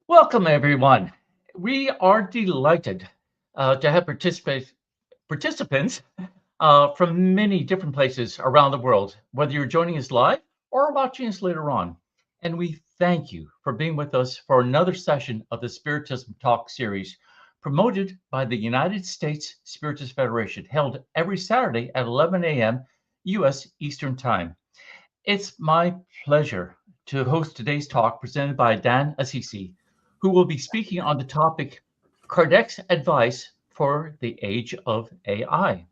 Welcome, everyone. We are delighted to have participants from many different places around the world, whether you're joining us live or watching us later on. And we thank you for being with us for another session of the Spiritism Talk series, promoted by the United States Spiritist Federation, held every Saturday at 11 a.m. U.S. Eastern Time. It's my pleasure to host today's talk presented by Dan Assisi, who will be speaking on the topic Kardec's advice for the age of AI.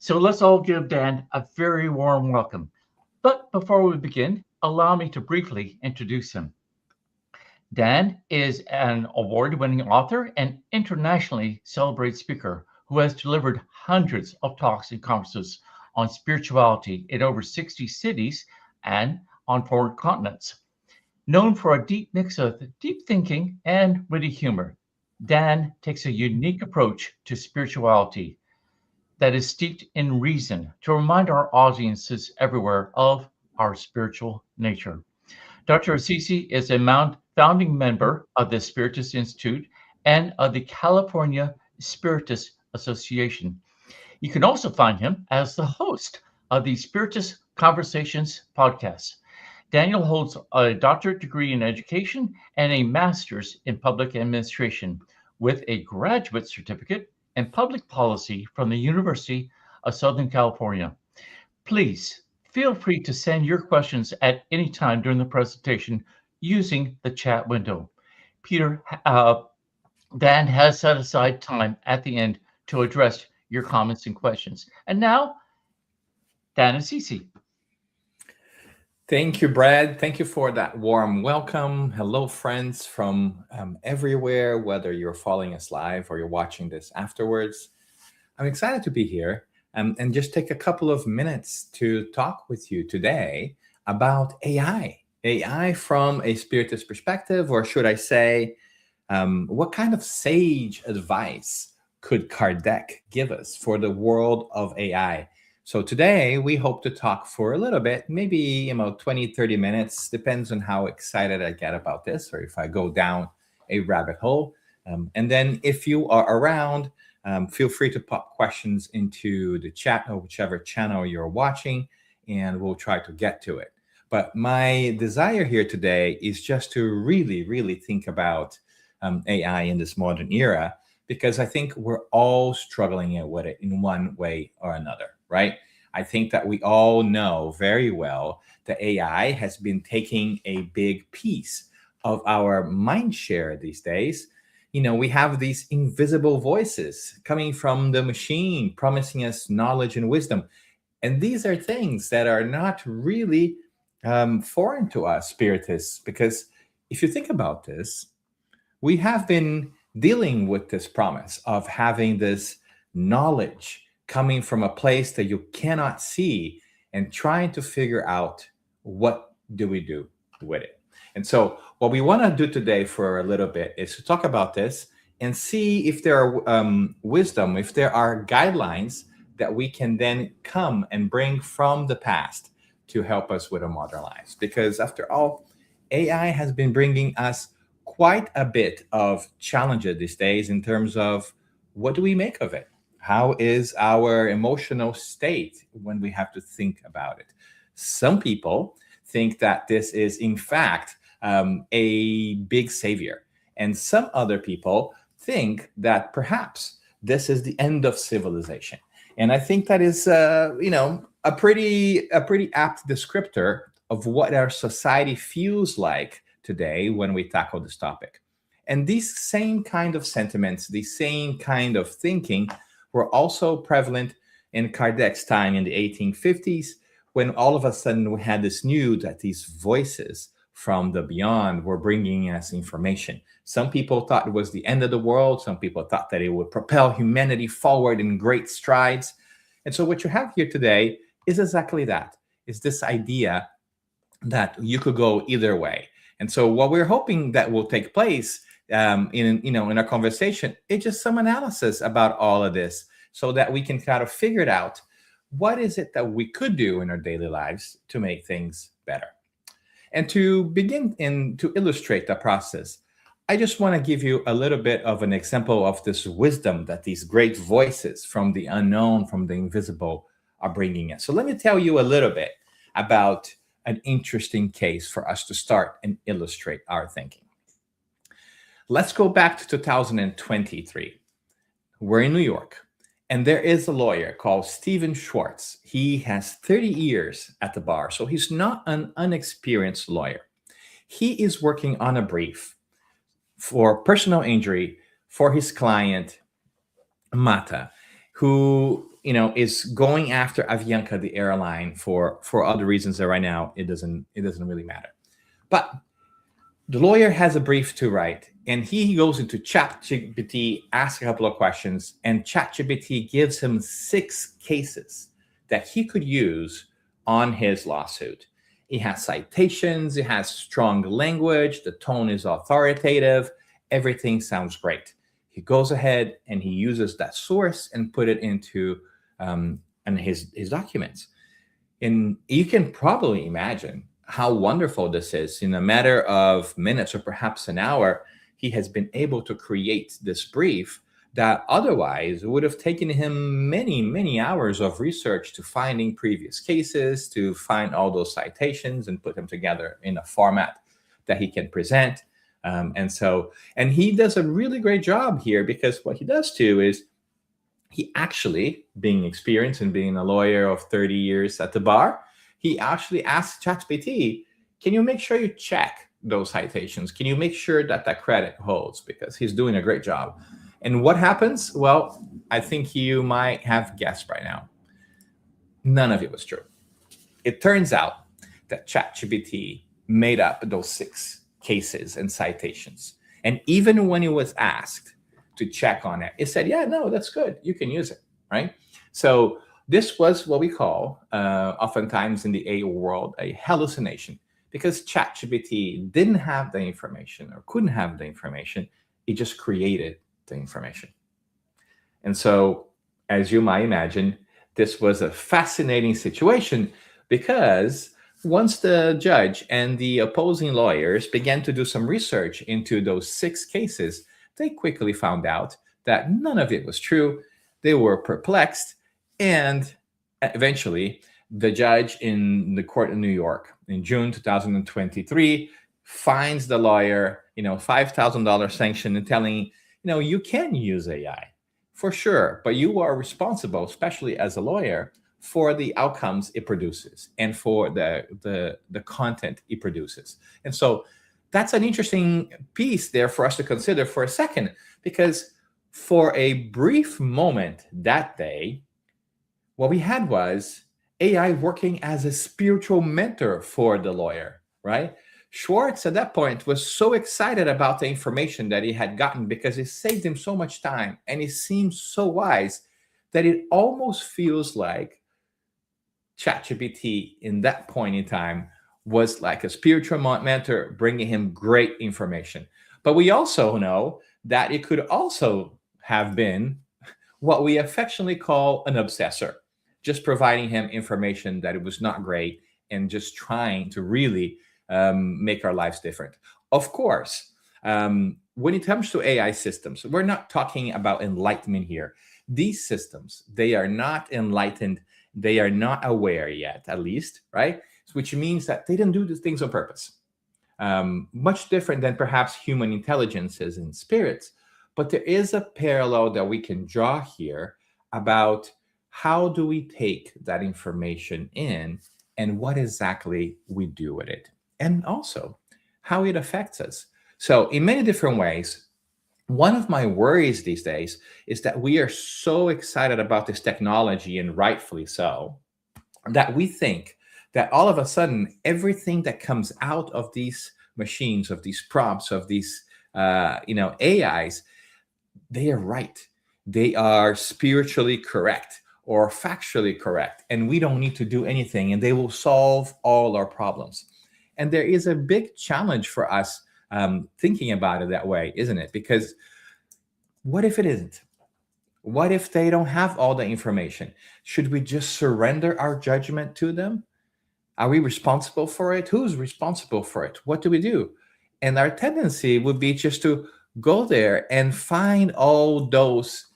So let's all give Dan a very warm welcome. But before we begin, allow me to briefly introduce him. Dan is an award-winning author and internationally celebrated speaker who has delivered hundreds of talks and conferences on spirituality in over 60 cities and on 4 continents. Known for a deep mix of deep thinking and witty humor, Dan takes a unique approach to spirituality that is steeped in reason to remind our audiences everywhere of our spiritual nature. Dr. Assisi is a founding member of the Spiritist Institute and of the California Spiritist Association. You can also find him as the host of the Spiritist Conversations podcast. Daniel holds a doctorate degree in education and a master's in public administration with a graduate certificate in public policy from the University of Southern California. Please feel free to send your questions at any time during the presentation using the chat window. Peter, Dan has set aside time at the end to address your comments and questions. And now, Dan Assisi. Thank you, Brad. Thank you for that warm welcome. Hello, friends from everywhere, whether you're following us live or you're watching this afterwards. I'm excited to be here and just take a couple of minutes to talk with you today about AI. AI from a Spiritist perspective, or should I say, what kind of sage advice could Kardec give us for the world of AI? So today we hope to talk for a little bit, maybe 20, 30 minutes, depends on how excited I get about this or if I go down a rabbit hole. And then if you are around, feel free to pop questions into the chat or whichever channel you're watching, and we'll try to get to it. But my desire here today is just to really, really think about AI in this modern era, because I think we're all struggling with it in one way or another, right? I think that we all know very well that AI has been taking a big piece of our mind share these days. We have these invisible voices coming from the machine, promising us knowledge and wisdom. And these are things that are not really foreign to us Spiritists, because if you think about this, we have been dealing with this promise of having this knowledge coming from a place that you cannot see and trying to figure out what do we do with it. And so what we want to do today for a little bit is to talk about this and see if there are wisdom, if there are guidelines that we can then come and bring from the past to help us with our modern lives. Because after all, AI has been bringing us quite a bit of challenges these days in terms of what do we make of it? How is our emotional state when we have to think about it? Some people think that this is, in fact, a big savior. And some other people think that perhaps this is the end of civilization. And I think that is, a pretty apt descriptor of what our society feels like today when we tackle this topic. And these same kind of sentiments, the same kind of thinking were also prevalent in Kardec's time in the 1850s, when all of a sudden we had this news that these voices from the beyond were bringing us information. Some people thought it was the end of the world. Some people thought that it would propel humanity forward in great strides. And so what you have here today is exactly that. It's this idea that you could go either way. And so what we're hoping that will take place in our conversation is just some analysis about all of this, so that we can kind of figure it out. What is it that we could do in our daily lives to make things better? And to begin and to illustrate the process, I just want to give you a little bit of an example of this wisdom that these great voices from the unknown, from the invisible, are bringing us. So let me tell you a little bit about an interesting case for us to start and illustrate our thinking. Let's go back to 2023. We're in New York, and there is a lawyer called Stephen Schwartz. He has 30 years at the bar, so he's not an unexperienced lawyer. He is working on a brief for personal injury for his client, Mata, who is going after Avianca, the airline, for other reasons that right now it doesn't really matter. But the lawyer has a brief to write, and he goes into ChatGPT, asks a couple of questions, and ChatGPT gives him 6 cases that he could use on his lawsuit. It has citations, it has strong language, the tone is authoritative, everything sounds great. He goes ahead and he uses that source and put it into his documents. And you can probably imagine how wonderful this is. In a matter of minutes or perhaps an hour, he has been able to create this brief that otherwise would have taken him many, many hours of research to finding previous cases, to find all those citations and put them together in a format that he can present. And he does a really great job here, because what he does too is he actually, being experienced and being a lawyer of 30 years at the bar, he actually asks ChatGPT, can you make sure you check those citations? Can you make sure that that credit holds? Because he's doing a great job. And what happens? Well, I think you might have guessed by now. None of it was true. It turns out that ChatGPT made up those 6 cases and citations. And even when it was asked to check on it, it said, yeah, no, that's good. You can use it, right? So this was what we call, oftentimes in the AI world, a hallucination, because ChatGPT didn't have the information or couldn't have the information. It just created the information. And so, as you might imagine, this was a fascinating situation, because once the judge and the opposing lawyers began to do some research into those 6 cases, they quickly found out that none of it was true. They were perplexed, and eventually the judge in the court in New York in June 2023 fines the lawyer, $5,000 sanction, and telling, you can use AI for sure, but you are responsible, especially as a lawyer, for the outcomes it produces and for the content it produces. And so that's an interesting piece there for us to consider for a second, because for a brief moment that day, what we had was AI working as a spiritual mentor for the lawyer, right? Schwartz at that point was so excited about the information that he had gotten, because it saved him so much time and it seems so wise that it almost feels like ChatGPT in that point in time was like a spiritual mentor bringing him great information. But we also know that it could also have been what we affectionately call an obsessor, just providing him information that it was not great and just trying to really make our lives different. Of course, when it comes to AI systems, we're not talking about enlightenment here. These systems, they are not enlightened. They are not aware yet, at least, right? Which means that they didn't do these things on purpose. Much different than perhaps human intelligences and spirits. But there is a parallel that we can draw here about how do we take that information in and what exactly we do with it, and also how it affects us. So in many different ways, one of my worries these days is that we are so excited about this technology, and rightfully so, that we think that all of a sudden everything that comes out of these machines, of these prompts, of these AIs, they are right. They are spiritually correct or factually correct, and we don't need to do anything, and they will solve all our problems. And there is a big challenge for us thinking about it that way, isn't it? Because what if it isn't? What if they don't have all the information? Should we just surrender our judgment to them? Are we responsible for it? Who's responsible for it? What do we do? And our tendency would be just to go there and find all those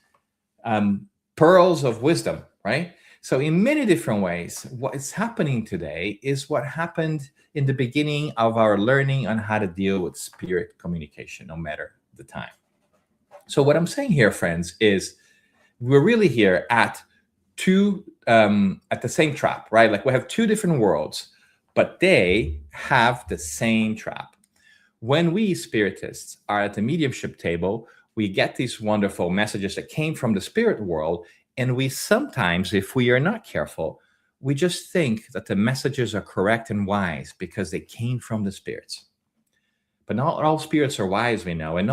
pearls of wisdom, right? So, in many different ways, what is happening today is what happened in the beginning of our learning on how to deal with spirit communication, no matter the time. So, what I'm saying here, friends, is we're really here at the same trap, right? Like we have two different worlds, but they have the same trap. When we spiritists are at the mediumship table, we get these wonderful messages that came from the spirit world. And we sometimes, if we are not careful, we just think that the messages are correct and wise because they came from the spirits. But not all spirits are wise, we know. And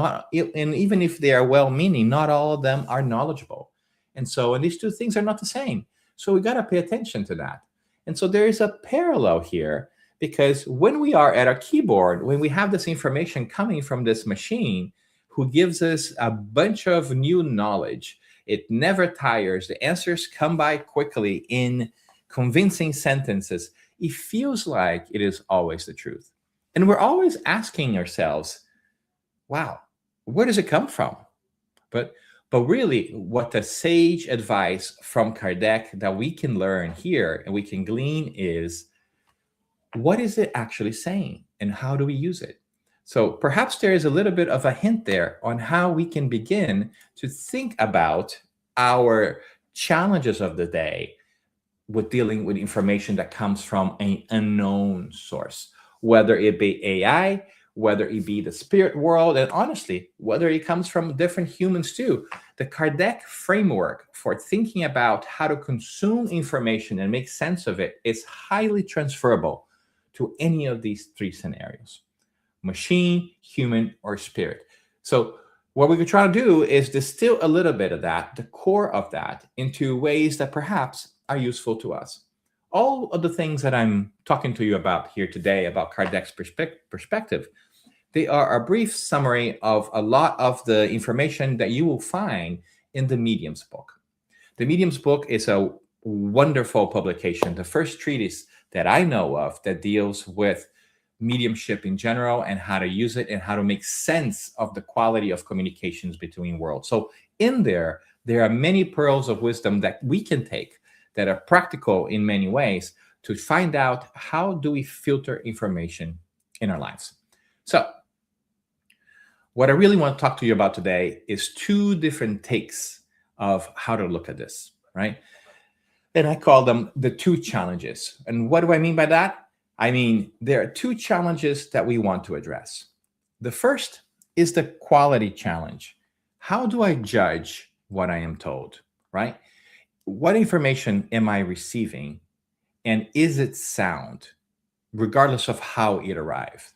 even if they are well-meaning, not all of them are knowledgeable. And these two things are not the same. So we got to pay attention to that. And so there is a parallel here, because when we are at our keyboard, when we have this information coming from this machine who gives us a bunch of new knowledge, it never tires. The answers come by quickly in convincing sentences. It feels like it is always the truth. And we're always asking ourselves, wow, where does it come from? But really, what the sage advice from Kardec that we can learn here and we can glean is, what is it actually saying and how do we use it? So perhaps there is a little bit of a hint there on how we can begin to think about our challenges of the day with dealing with information that comes from an unknown source, whether it be AI, whether it be the spirit world, and honestly, whether it comes from different humans too. The Kardec framework for thinking about how to consume information and make sense of it is highly transferable to any of these three scenarios: machine, human, or spirit. So what we could try to do is distill a little bit of that, the core of that, into ways that perhaps are useful to us. All of the things that I'm talking to you about here today about Kardec's perspective, they are a brief summary of a lot of the information that you will find in the Medium's book. The Medium's book is a wonderful publication, the first treatise that I know of that deals with mediumship in general and how to use it and how to make sense of the quality of communications between worlds. So in there are many pearls of wisdom that we can take that are practical in many ways to find out how do we filter information in our lives. So what I really want to talk to you about today is two different takes of how to look at this, right? And I call them the two challenges. And what do I mean by that? I mean, there are two challenges that we want to address. The first is the quality challenge. How do I judge what I am told, right? What information am I receiving, and is it sound, regardless of how it arrived?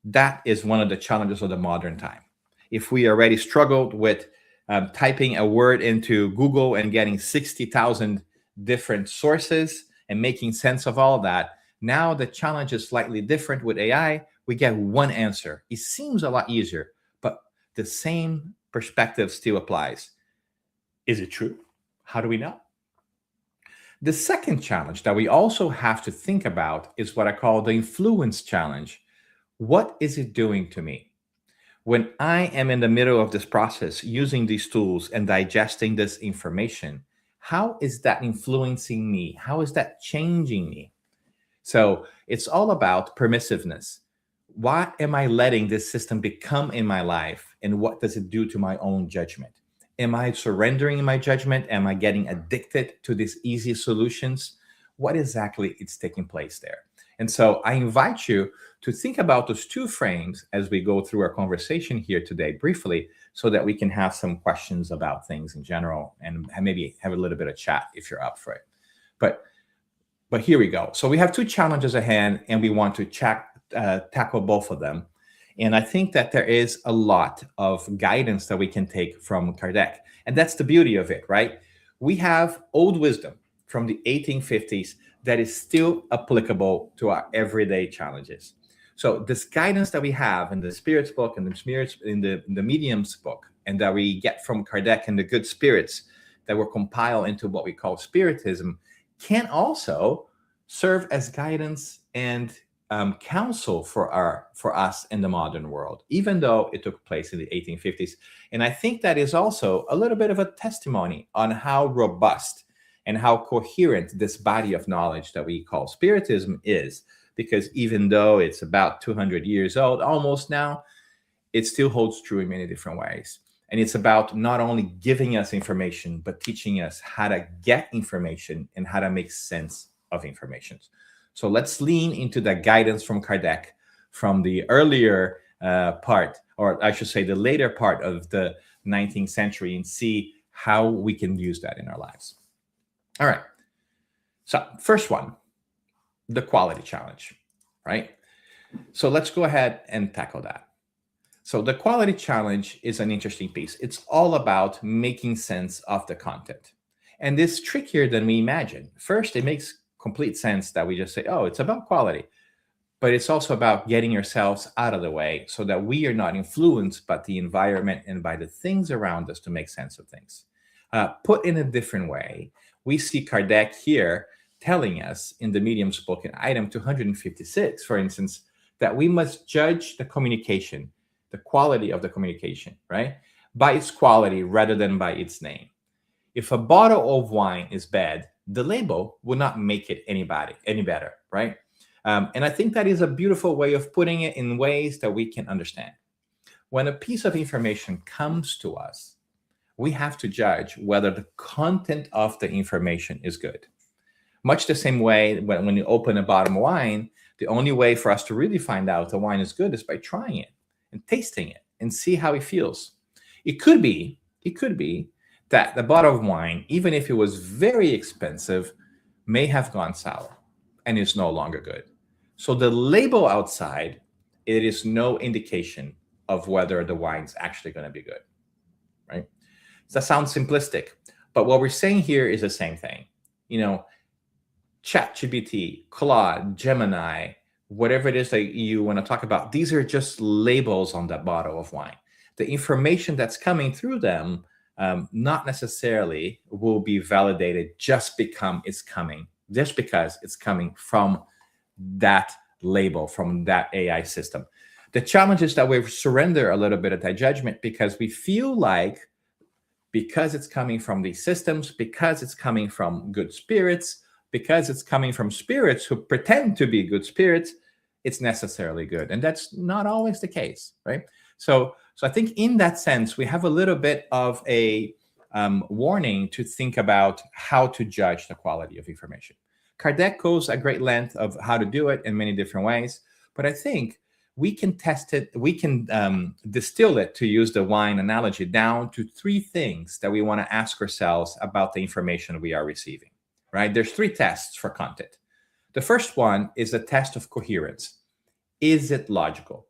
That is one of the challenges of the modern time. If we already struggled with typing a word into Google and getting 60,000 different sources and making sense of all that, now the challenge is slightly different with AI. We get one answer. It seems a lot easier, but the same perspective still applies. Is it true? How do we know? The second challenge that we also have to think about is what I call the influence challenge. What is it doing to me? When I am in the middle of this process, using these tools and digesting this information, how is that influencing me? How is that changing me? So it's all about permissiveness. What am I letting this system become in my life? And what does it do to my own judgment? Am I surrendering my judgment? Am I getting addicted to these easy solutions? What exactly is taking place there? And so I invite you to think about those two frames as we go through our conversation here today briefly, so that we can have some questions about things in general and maybe have a little bit of chat if you're up for it. But here we go. So we have two challenges at hand, and we want to tackle both of them. And I think that there is a lot of guidance that we can take from Kardec. And that's the beauty of it, right? We have old wisdom from the 1850s that is still applicable to our everyday challenges. So this guidance that we have in the Spirit's book and in the Medium's book, and that we get from Kardec and the good spirits that were compiled into what we call Spiritism, can also serve as guidance and counsel for us in the modern world, even though it took place in the 1850s. And I think that is also a little bit of a testimony on how robust and how coherent this body of knowledge that we call Spiritism is, because even though it's about 200 years old almost now, it still holds true in many different ways. And it's about not only giving us information, but teaching us how to get information and how to make sense of information. So let's lean into the guidance from Kardec from the earlier part, or I should say the later part of the 19th century, and see how we can use that in our lives. All right. So first one, the quality challenge, right? So let's go ahead and tackle that. So the quality challenge is an interesting piece. It's all about making sense of the content. And it's trickier than we imagine. First, it makes complete sense that we just say, oh, it's about quality. But it's also about getting yourselves out of the way so that we are not influenced by the environment and by the things around us to make sense of things. Put in a different way, we see Kardec here telling us in the Medium's book in item 256, for instance, that we must judge the communication, the quality of the communication, right, by its quality rather than by its name. If a bottle of wine is bad, the label will not make it any better, right? And I think that is a beautiful way of putting it in ways that we can understand. When a piece of information comes to us, we have to judge whether the content of the information is good. Much the same way when you open a bottle of wine, the only way for us to really find out the wine is good is by trying it and tasting it and see how it feels. It could be that the bottle of wine, even if it was very expensive, may have gone sour and is no longer good. So the label outside, it is no indication of whether the wine's actually going to be good, right? So that sounds simplistic, but what we're saying here is the same thing. You know, ChatGPT, Claude, Gemini, whatever it is that you want to talk about, these are just labels on that bottle of wine. The information that's coming through them not necessarily will be validated just because it's coming from that label, from that AI system. The challenge is that we surrender a little bit of that judgment because we feel like, because it's coming from these systems, because it's coming from good spirits, because it's coming from spirits who pretend to be good spirits, it's necessarily good. And that's not always the case, right? So I think in that sense, we have a little bit of a warning to think about how to judge the quality of information. Kardec goes a great length of how to do it in many different ways, but I think we can test it, we can distill it, to use the wine analogy, down to three things that we want to ask ourselves about the information we are receiving, right? There's three tests for content. The first one is a test of coherence. Is it logical?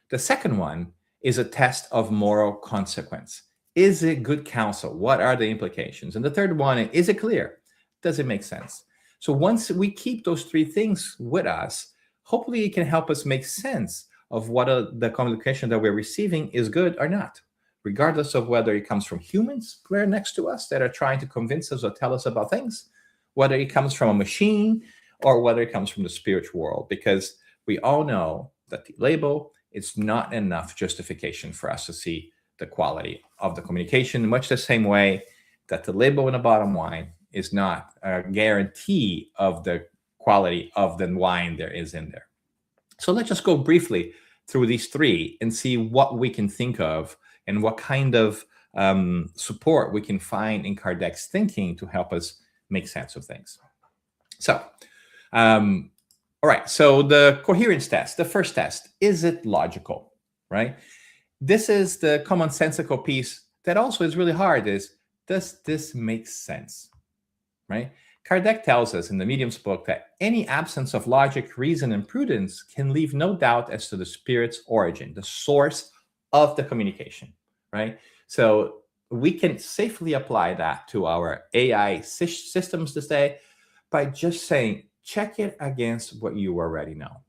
The second one is a test of moral consequence. Is it good counsel? What are the implications? And the third one is it clear? Does it make sense? So once we keep those three things with us, hopefully it can help us make sense of what the communication that we're receiving is good or not, regardless of whether it comes from humans who are next to us that are trying to convince us or tell us about things, whether it comes from a machine, or whether it comes from the spiritual world, because we all know that the label is not enough justification for us to see the quality of the communication, much the same way that the label in a bottom wine is not a guarantee of the quality of the wine there is in there. So let's just go briefly through these three and see what we can think of and what kind of support we can find in Kardec's thinking to help us make sense of things. So, all right, so the coherence test, the first test, is it logical, right? This is the commonsensical piece that also is really hard, is, does this make sense, right? Kardec tells us in the Medium's book that any absence of logic, reason, and prudence can leave no doubt as to the spirit's origin, the source of the communication, right? So we can safely apply that to our AI systems today by just saying, check it against what you already know.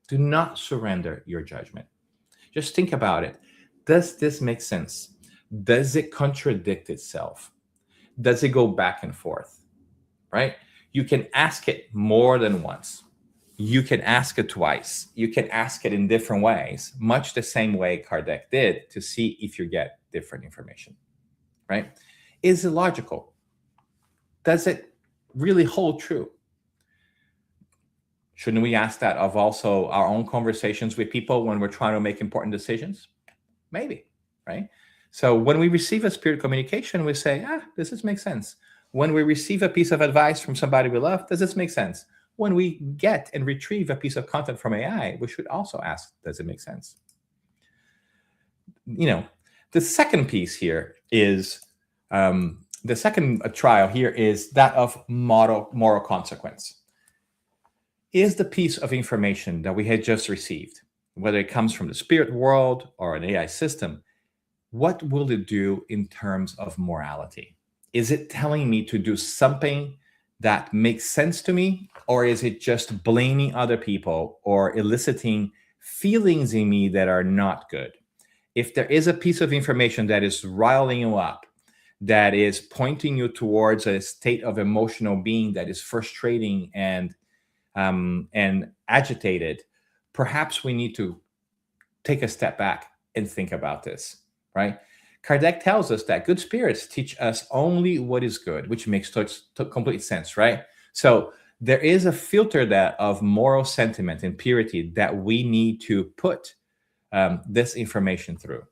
Do not surrender your judgment. Just think about it. Does this make sense? Does it contradict itself? Does it go back and forth? Right? You can ask it more than once. you can ask it twice. You can ask it in different ways, much the same way Kardec did, to see if you get different information, right? Is it logical? Does it really hold true? Shouldn't we ask that of also our own conversations with people when we're trying to make important decisions? Maybe, right? So when we receive a spirit communication, we say, does this make sense? When we receive a piece of advice from somebody we love, does this make sense? When we get and retrieve a piece of content from AI, we should also ask, does it make sense? The second piece here is, the second trial here is that of moral consequence. Is the piece of information that we had just received, whether it comes from the spirit world or an AI system, what will it do in terms of morality? Is it telling me to do something that makes sense to me, or is it just blaming other people or eliciting feelings in me that are not good? If there is a piece of information that is riling you up, that is pointing you towards a state of emotional being that is frustrating and agitated, perhaps we need to take a step back and think about this, right? Kardec tells us that good spirits teach us only what is good, which makes complete sense, right? So there is a filter of moral sentiment and purity that we need to put this information through.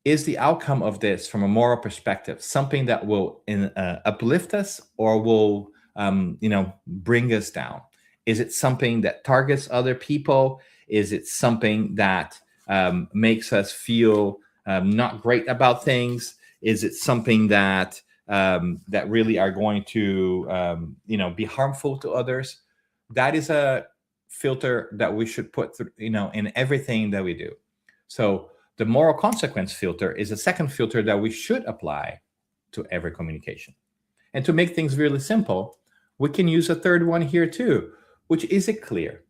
Is the outcome of this, from a moral perspective, something that will uplift us or will bring us down? Is it something that targets other people? Is it something that makes us feel not great about things? Is it something that really are going to be harmful to others? That is a filter that we should put through, in everything that we do. So the moral consequence filter is a second filter that we should apply to every communication. And to make things really simple, we can use a third one here too, which is it clear,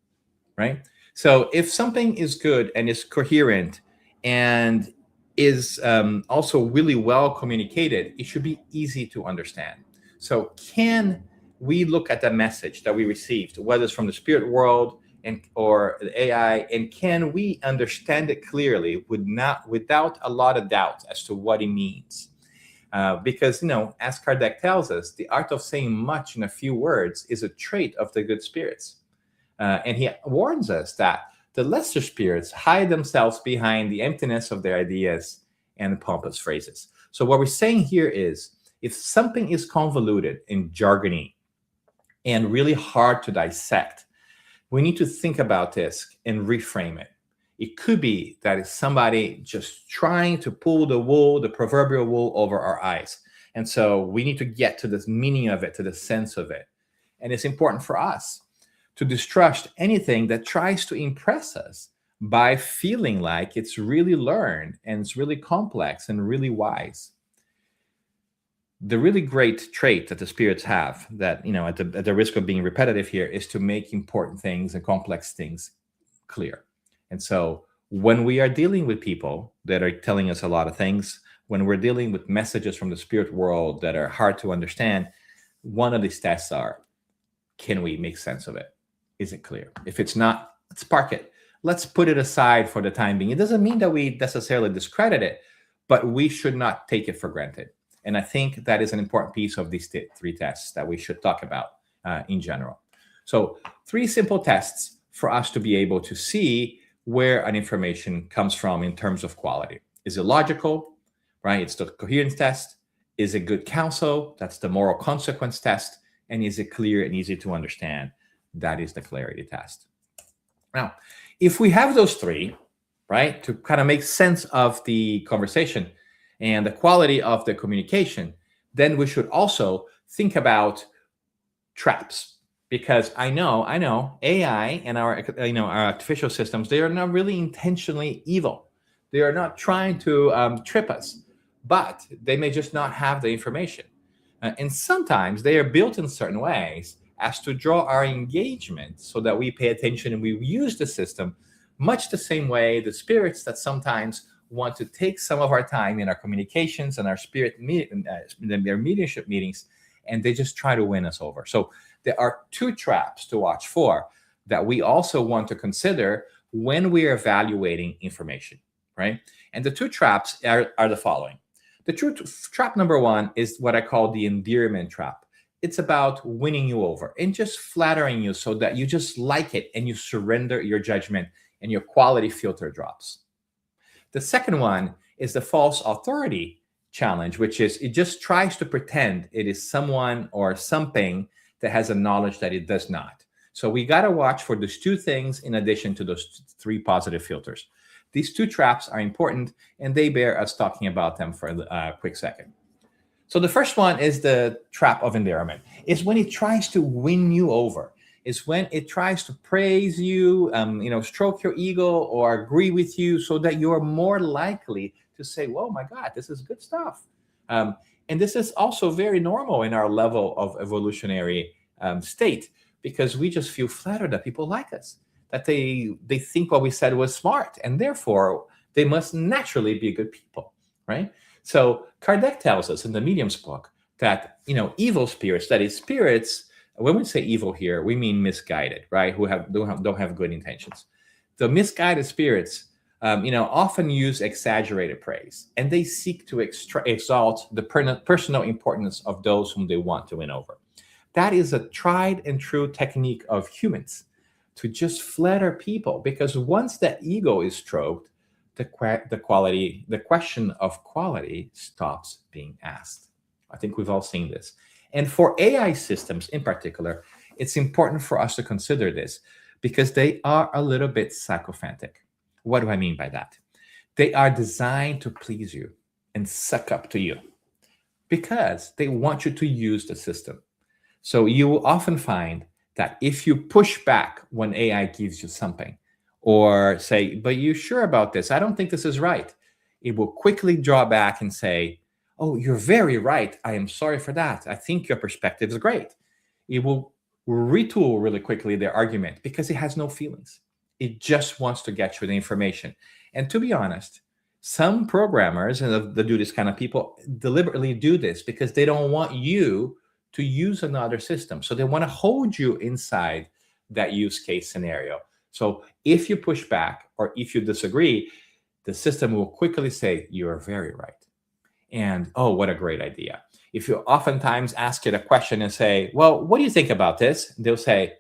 right? So if something is good and is coherent and is also really well communicated, it should be easy to understand. So can we look at the message that we received, whether it's from the spirit world or the AI, and can we understand it clearly without a lot of doubt as to what it means? Because, as Kardec tells us, the art of saying much in a few words is a trait of the good spirits. And he warns us that the lesser spirits hide themselves behind the emptiness of their ideas and pompous phrases. So what we're saying here is, if something is convoluted and jargony and really hard to dissect, we need to think about this and reframe it. It could be that it's somebody just trying to pull the proverbial wool over our eyes. And so we need to get to the meaning of it, to the sense of it. And it's important for us to distrust anything that tries to impress us by feeling like it's really learned and it's really complex and really wise. The really great trait that the spirits have, that, at the risk of being repetitive here, is to make important things and complex things clear. And so when we are dealing with people that are telling us a lot of things, when we're dealing with messages from the spirit world that are hard to understand, one of these tests are, can we make sense of it? Is it clear? If it's not, let's park it. Let's put it aside for the time being. It doesn't mean that we necessarily discredit it, but we should not take it for granted. And I think that is an important piece of these three tests that we should talk about in general. So 3 simple tests for us to be able to see where an information comes from in terms of quality. Is it logical, right? It's the coherence test. Is it good counsel? That's the moral consequence test. And is it clear and easy to understand? That is the clarity test. Now, if we have those 3, right, to kind of make sense of the conversation and the quality of the communication, then we should also think about traps. Because I know AI and our artificial systems, they are not really intentionally evil. They are not trying to trip us, but they may just not have the information. And sometimes they are built in certain ways as to draw our engagement so that we pay attention and we use the system much the same way the spirits that sometimes want to take some of our time in our communications and our their mediumship meetings, and they just try to win us over. So there are 2 traps to watch for. that we also want to consider when we are evaluating information, right? And the two traps are the following. Trap number one is what I call the endearment trap. It's about winning you over and just flattering you so that you just like it and you surrender your judgment and your quality filter drops. The second one is the false authority challenge, which is it just tries to pretend it is someone or something that has a knowledge that it does not. So we got to watch for those two things in addition to those three positive filters. These two traps are important, and they bear us talking about them for a quick second. So the first one is the trap of endearment. It's when it tries to win you over. It's when it tries to praise you, stroke your ego or agree with you so that you're more likely to say, "Whoa, my God, this is good stuff." And this is also very normal in our level of evolutionary state, because we just feel flattered that people like us, that they think what we said was smart, and therefore they must naturally be good people, right? So Kardec tells us in the Medium's book that, evil spirits, that is spirits, when we say evil here, we mean misguided, right? Who don't have good intentions. The misguided spirits, often use exaggerated praise, and they seek to exalt the personal importance of those whom they want to win over. That is a tried and true technique of humans, to just flatter people, because once that ego is stroked, the question of quality stops being asked. I think we've all seen this. And for AI systems in particular, it's important for us to consider this, because they are a little bit sycophantic. What do I mean by that? They are designed to please you and suck up to you because they want you to use the system. So you will often find that if you push back when AI gives you something, or say, "But you sure about this? I don't think this is right," it will quickly draw back and say, "Oh, you're very right. I am sorry for that. I think your perspective is great." It will retool really quickly their argument because it has no feelings. It just wants to get you the information. And to be honest, some programmers and the do this kind of people deliberately do this because they don't want you to use another system. So they want to hold you inside that use case scenario. So if you push back or if you disagree, the system will quickly say, "You are very right." And, "Oh, what a great idea." If you oftentimes ask it a question and say, "Well, what do you think about this?" They'll say,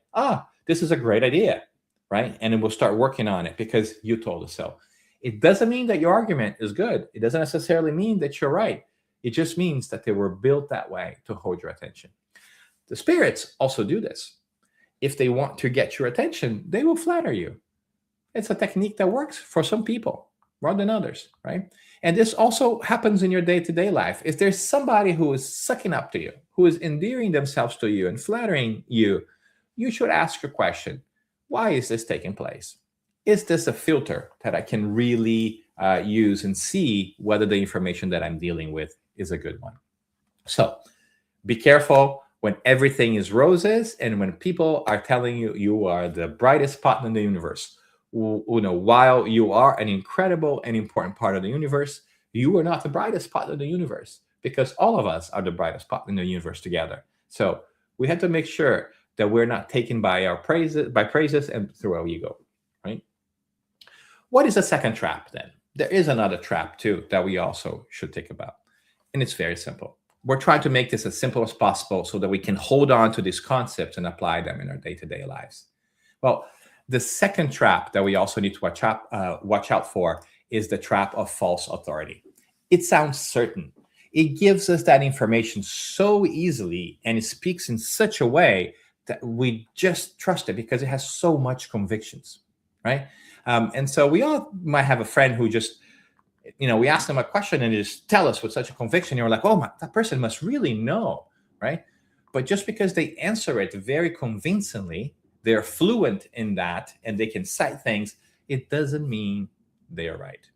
"This is a great idea," right? And it will start working on it because you told us so. It doesn't mean that your argument is good. It doesn't necessarily mean that you're right. It just means that they were built that way to hold your attention. The spirits also do this. If they want to get your attention, they will flatter you. It's a technique that works for some people more than others, right? And this also happens in your day-to-day life. If there's somebody who is sucking up to you, who is endearing themselves to you and flattering you, you should ask your question, why is this taking place? Is this a filter that I can really use and see whether the information that I'm dealing with is a good one? So be careful when everything is roses and when people are telling you you are the brightest spot in the universe. While you are an incredible and important part of the universe, you are not the brightest spot in the universe, because all of us are the brightest spot in the universe together. So we have to make sure that we're not taken by our praises and through our ego, right? What is the second trap then? There is another trap too that we also should think about. And it's very simple. We're trying to make this as simple as possible so that we can hold on to these concepts and apply them in our day-to-day lives. Well, the second trap that we also need to watch out for is the trap of false authority. It sounds certain. It gives us that information so easily, and it speaks in such a way that we just trust it because it has so much convictions, right? And so we all might have a friend who just, we ask them a question and they just tell us with such a conviction. You're like, "Oh, that person must really know," right? But just because they answer it very convincingly, they're fluent in that, and they can cite things, it doesn't mean they are right.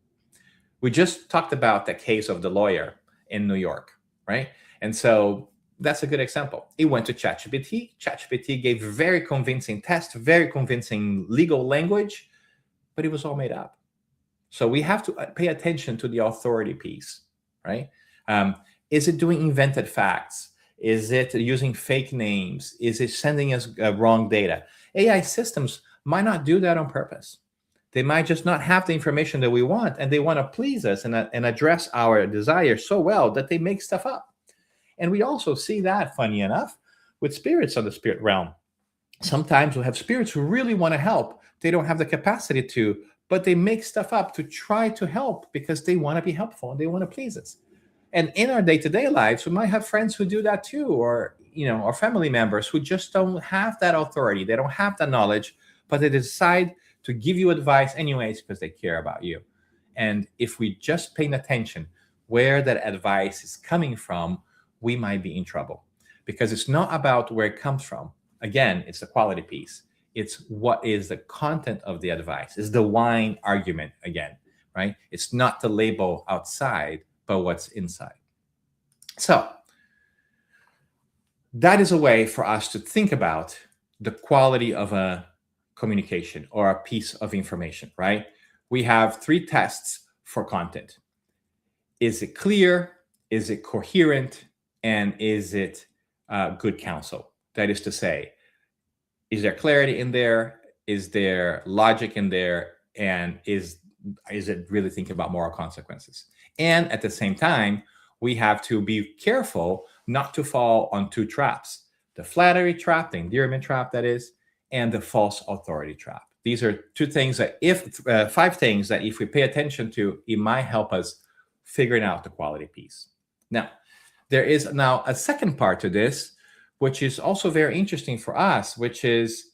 We just talked about the case of the lawyer in New York, right? And so that's a good example. He went to ChatGPT. ChatGPT gave very convincing tests, very convincing legal language, but it was all made up. So we have to pay attention to the authority piece, right? Is it doing invented facts? Is it using fake names? Is it sending us wrong data? AI systems might not do that on purpose. They might just not have the information that we want, and they want to please us and address our desires so well that they make stuff up. And we also see that, funny enough, with spirits on the spirit realm. Sometimes we have spirits who really want to help. They don't have the capacity to, but they make stuff up to try to help because they want to be helpful and they want to please us. And in our day-to-day lives, we might have friends who do that too, or or family members who just don't have that authority. They don't have that knowledge, but they decide to give you advice anyways because they care about you. And if we just pay attention where that advice is coming from, we might be in trouble, because it's not about where it comes from. Again, it's the quality piece. It's what is the content of the advice. It's the wine argument again, right? It's not the label outside, but what's inside. So that is a way for us to think about the quality of a communication or a piece of information, right? We have 3 tests for content. Is it clear? Is it coherent? And is it good counsel? That is to say, is there clarity in there? Is there logic in there? And is it really thinking about moral consequences? And at the same time, we have to be careful not to fall on 2 traps: the flattery trap, the endearment trap, that is, and the false authority trap. These are 2 things that 5 things that if we pay attention to, it might help us figuring out the quality piece. Now, there is now a second part to this, which is also very interesting for us, which is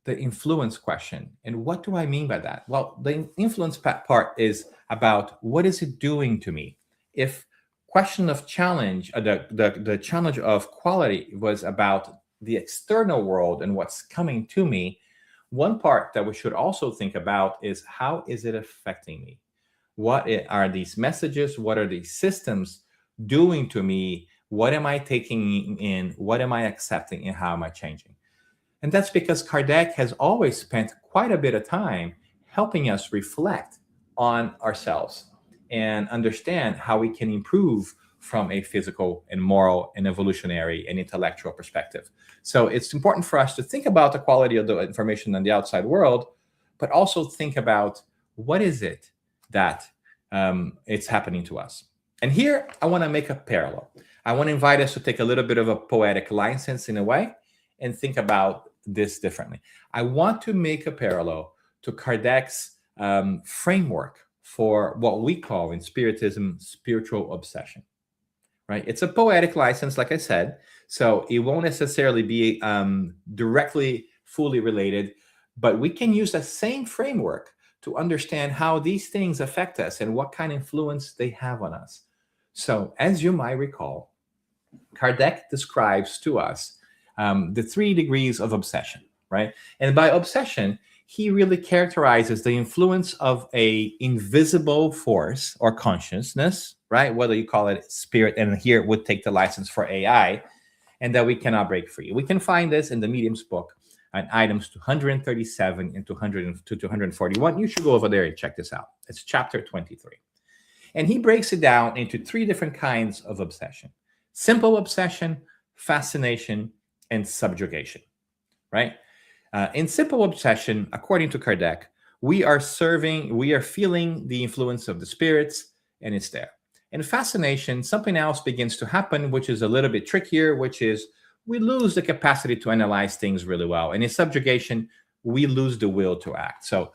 the influence question. And what do I mean by that? Well, the influence part is about what is it doing to me? If question of challenge, the challenge of quality was about the external world and what's coming to me, one part that we should also think about is how is it affecting me? What are these messages? What are these systems doing to me? What am I taking in? What am I accepting? And how am I changing? And that's because Kardec has always spent quite a bit of time helping us reflect on ourselves and understand how we can improve from a physical and moral and evolutionary and intellectual perspective. So it's important for us to think about the quality of the information in the outside world, but also think about what is it that it's happening to us. And here I want to make a parallel. I want to invite us to take a little bit of a poetic license in a way and think about this differently. I want to make a parallel to Kardec's framework for what we call in Spiritism spiritual obsession, right? It's a poetic license, like I said, so it won't necessarily be directly fully related, but we can use the same framework to understand how these things affect us and what kind of influence they have on us. So as you might recall, Kardec describes to us the 3 degrees of obsession, right? And by obsession, he really characterizes the influence of a invisible force or consciousness, right? Whether you call it spirit, and here it would take the license for AI, and that we cannot break free. We can find this in the Medium's book on items 237 and 200 to 241. You should go over there and check this out. It's chapter 23. And he breaks it down into 3 different kinds of obsession: simple obsession, fascination, and subjugation, right? In simple obsession, according to Kardec, we are feeling the influence of the spirits, and it's there. In fascination, something else begins to happen, which is a little bit trickier, which is we lose the capacity to analyze things really well. And in subjugation, we lose the will to act. So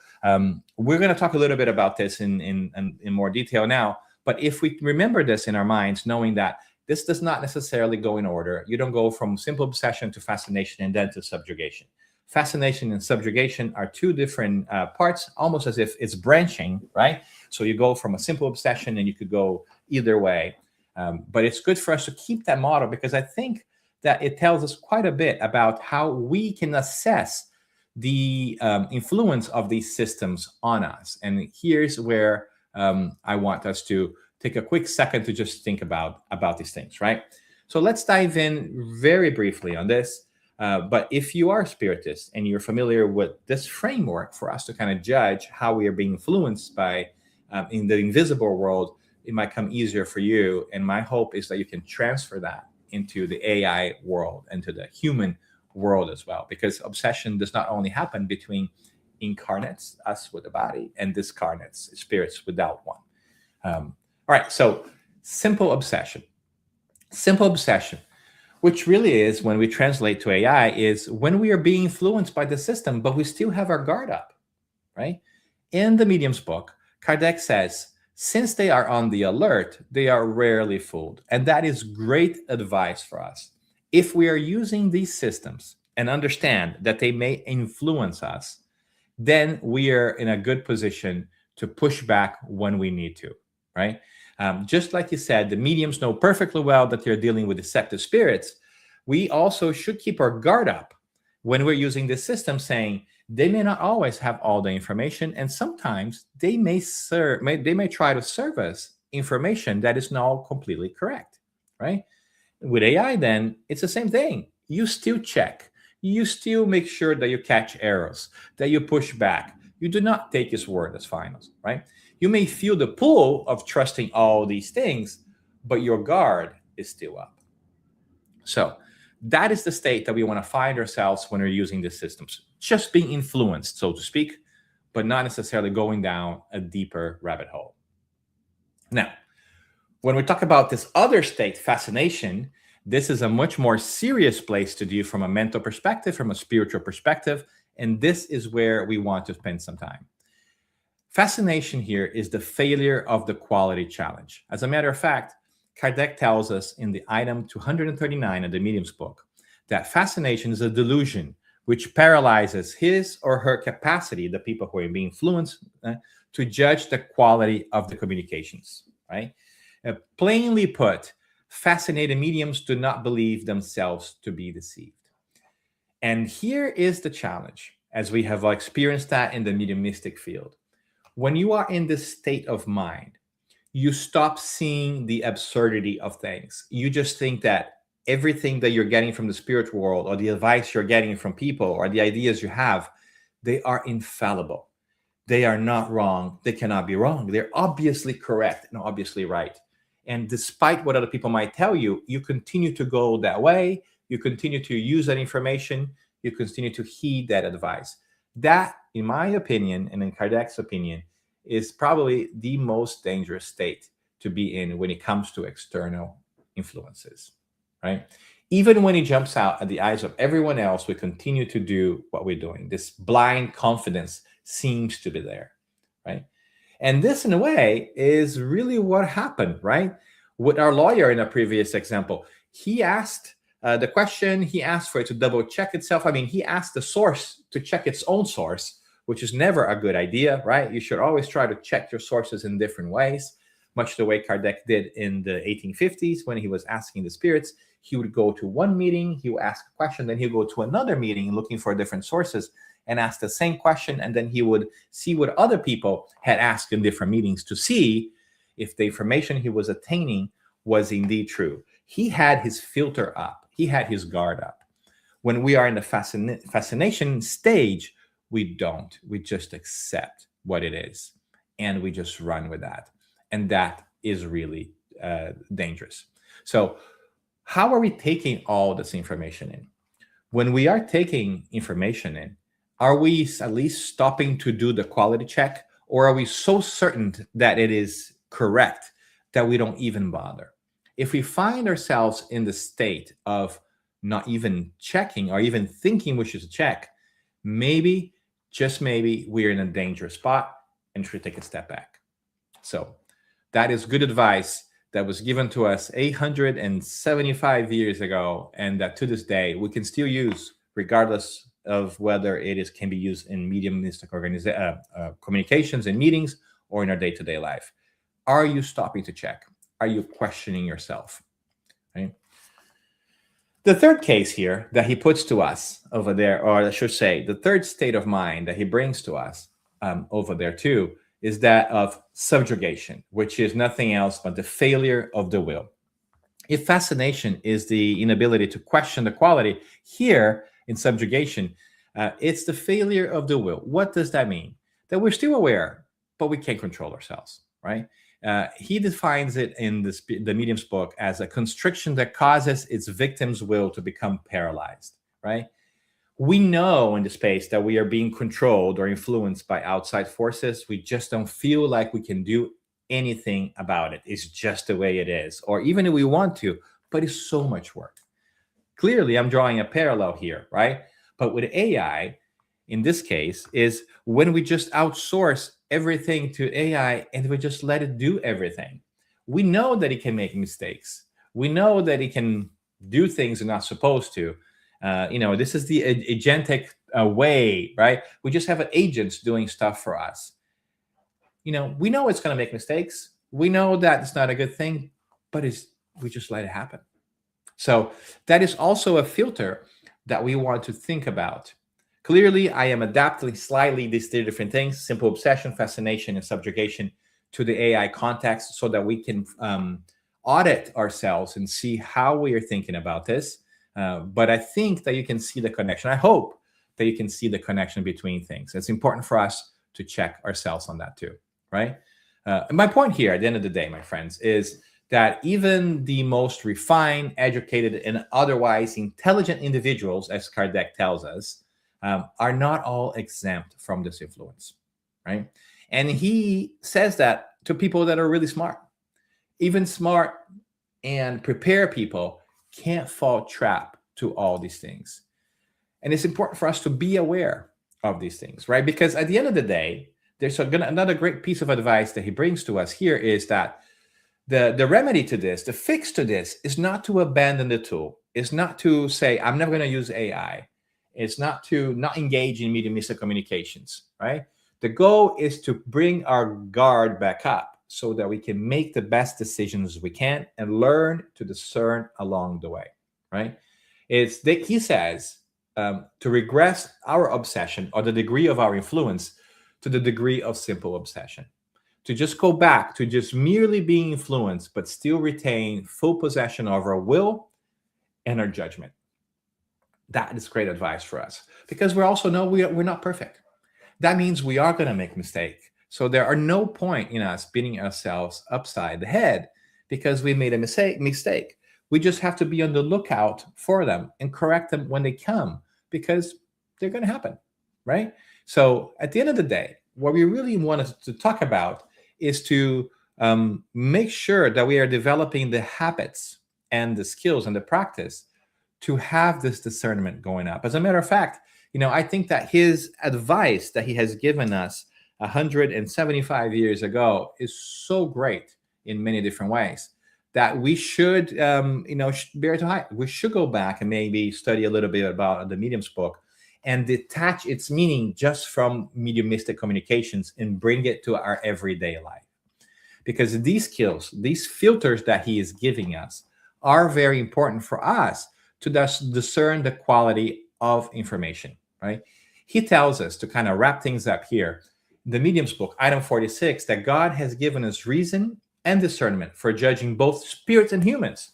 we're going to talk a little bit about this in more detail now. But if we remember this in our minds, knowing that this does not necessarily go in order. You don't go from simple obsession to fascination and then to subjugation. Fascination and subjugation are 2 different parts, almost as if it's branching, right? So you go from a simple obsession and you could go either way. But it's good for us to keep that model, because I think that it tells us quite a bit about how we can assess the influence of these systems on us. And here's where I want us to take a quick second to just think about these things, right? So let's dive in very briefly on this. But if you are a Spiritist and you're familiar with this framework for us to kind of judge how we are being influenced by in the invisible world, it might come easier for you. And my hope is that you can transfer that into the AI world, into the human world as well, because obsession does not only happen between incarnates, us with a body, and discarnates, spirits without one. All right, so simple obsession, which really is, when we translate to AI, is when we are being influenced by the system, but we still have our guard up, right? In the Medium's book, Kardec says, since they are on the alert, they are rarely fooled. And that is great advice for us. If we are using these systems and understand that they may influence us, then we are in a good position to push back when we need to, right? Just like you said, the mediums know perfectly well that they're dealing with deceptive spirits. We also should keep our guard up when we're using this system, saying they may not always have all the information, and sometimes they may try to serve us information that is not completely correct, right? With AI, then it's the same thing. You still check. You still make sure that you catch errors, that you push back. You do not take his word as final, right? You may feel the pull of trusting all these things, but your guard is still up. So that is the state that we want to find ourselves when we're using these systems. Just being influenced, so to speak, but not necessarily going down a deeper rabbit hole. Now, when we talk about this other state, fascination, this is a much more serious place to do from a mental perspective, from a spiritual perspective, and this is where we want to spend some time. Fascination here is the failure of the quality challenge. As a matter of fact, Kardec tells us in the item 239 of the Medium's book that fascination is a delusion which paralyzes his or her capacity, the people who are being influenced, to judge the quality of the communications, right? Plainly put, fascinated mediums do not believe themselves to be deceived. And here is the challenge, as we have experienced that in the mediumistic field. When you are in this state of mind, you stop seeing the absurdity of things. You just think that everything that you're getting from the spiritual world, or the advice you're getting from people, or the ideas you have, they are infallible. They are not wrong. They cannot be wrong. They're obviously correct and obviously right. And despite what other people might tell you, you continue to go that way. You continue to use that information. You continue to heed that advice. That, in my opinion, and in Kardec's opinion, is probably the most dangerous state to be in when it comes to external influences, right? Even when it jumps out at the eyes of everyone else, we continue to do what we're doing. This blind confidence seems to be there, right? And this, in a way, is really what happened, right? With our lawyer in a previous example, he asked the question, he asked for it to double check itself. I mean, he asked the source to check its own source, which is never a good idea, right? You should always try to check your sources in different ways, much the way Kardec did in the 1850s when he was asking the spirits. He would go to one meeting, he would ask a question, then he'd go to another meeting looking for different sources and ask the same question, and then he would see what other people had asked in different meetings to see if the information he was attaining was indeed true. He had his filter up. He had his guard up. When we are in the fascination stage, we don't. We just accept what it is, and we just run with that. And that is really dangerous. So how are we taking all this information in? When we are taking information in, are we at least stopping to do the quality check, or are we so certain that it is correct that we don't even bother? If we find ourselves in the state of not even checking or even thinking we should check, maybe, just maybe, we're in a dangerous spot and should take a step back. So that is good advice that was given to us 875 years ago, and that to this day we can still use, regardless of whether it can be used in mediumistic communications and meetings or in our day-to-day life. Are you stopping to check? Are you questioning yourself? Right? The third case here that he puts to us over there, or I should say, the third state of mind that he brings to us over there too, is that of subjugation, which is nothing else but the failure of the will. If fascination is the inability to question the quality, here in subjugation, it's the failure of the will. What does that mean? That we're still aware, but we can't control ourselves, right? He defines it in the Medium's book as a constriction that causes its victim's will to become paralyzed, right? We know in the space that we are being controlled or influenced by outside forces. We just don't feel like we can do anything about it. It's just the way it is. Or even if we want to, but it's so much work. Clearly, I'm drawing a parallel here, right? But with AI, in this case, is when we just outsource everything to AI and we just let it do everything. We know that it can make mistakes. We know that it can do things it's not supposed to. This is the agentic way, right? We just have agents doing stuff for us. We know it's going to make mistakes. We know that it's not a good thing, but we just let it happen. So that is also a filter that we want to think about. Clearly, I am adapting slightly these three different things: simple obsession, fascination, and subjugation, to the AI context, so that we can audit ourselves and see how we are thinking about this. But I think that you can see the connection. I hope that you can see the connection between things. It's important for us to check ourselves on that too, right? And my point here, at the end of the day, my friends, is that even the most refined, educated, and otherwise intelligent individuals, as Kardec tells us, are not all exempt from this influence, right? And he says that to people that are really smart. Even smart and prepared people can't fall trap to all these things. And it's important for us to be aware of these things, right? Because at the end of the day, there's another great piece of advice that he brings to us here, is that the remedy to this, the fix to this, is not to abandon the tool. It's not to say, I'm never going to use AI. It's not to not engage in mediumistic communications, right? The goal is to bring our guard back up so that we can make the best decisions we can and learn to discern along the way, right? He says to regress our obsession, or the degree of our influence, to the degree of simple obsession. To just go back to just merely being influenced, but still retain full possession of our will and our judgment. That is great advice for us, because we also know we're not perfect. That means we are going to make mistakes. So there are no point in us beating ourselves upside the head because we made a mistake. We just have to be on the lookout for them and correct them when they come, because they're going to happen, right? So at the end of the day, what we really want to talk about is to make sure that we are developing the habits and the skills and the practice to have this discernment going up. As a matter of fact, I think that his advice that he has given us 175 years ago is so great in many different ways that we should, bear to height. We should go back and maybe study a little bit about the Medium's book and detach its meaning just from mediumistic communications and bring it to our everyday life. Because these skills, these filters that he is giving us, are very important for us to discern the quality of information, right? He tells us, to kind of wrap things up here, the Medium's book, item 46, that God has given us reason and discernment for judging both spirits and humans,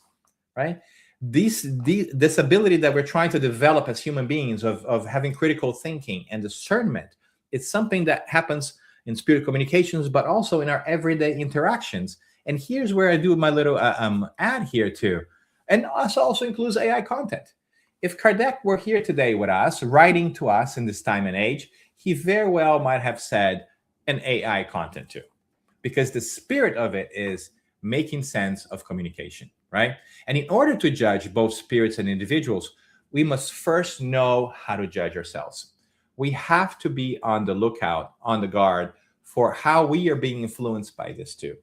right? This ability that we're trying to develop as human beings of having critical thinking and discernment, it's something that happens in spirit communications, but also in our everyday interactions. And here's where I do my little ad here too. And also includes AI content. If Kardec were here today with us, writing to us in this time and age, he very well might have said an AI content too, because the spirit of it is making sense of communication, right? And in order to judge both spirits and individuals, we must first know how to judge ourselves. We have to be on the lookout, on the guard for how we are being influenced by this too.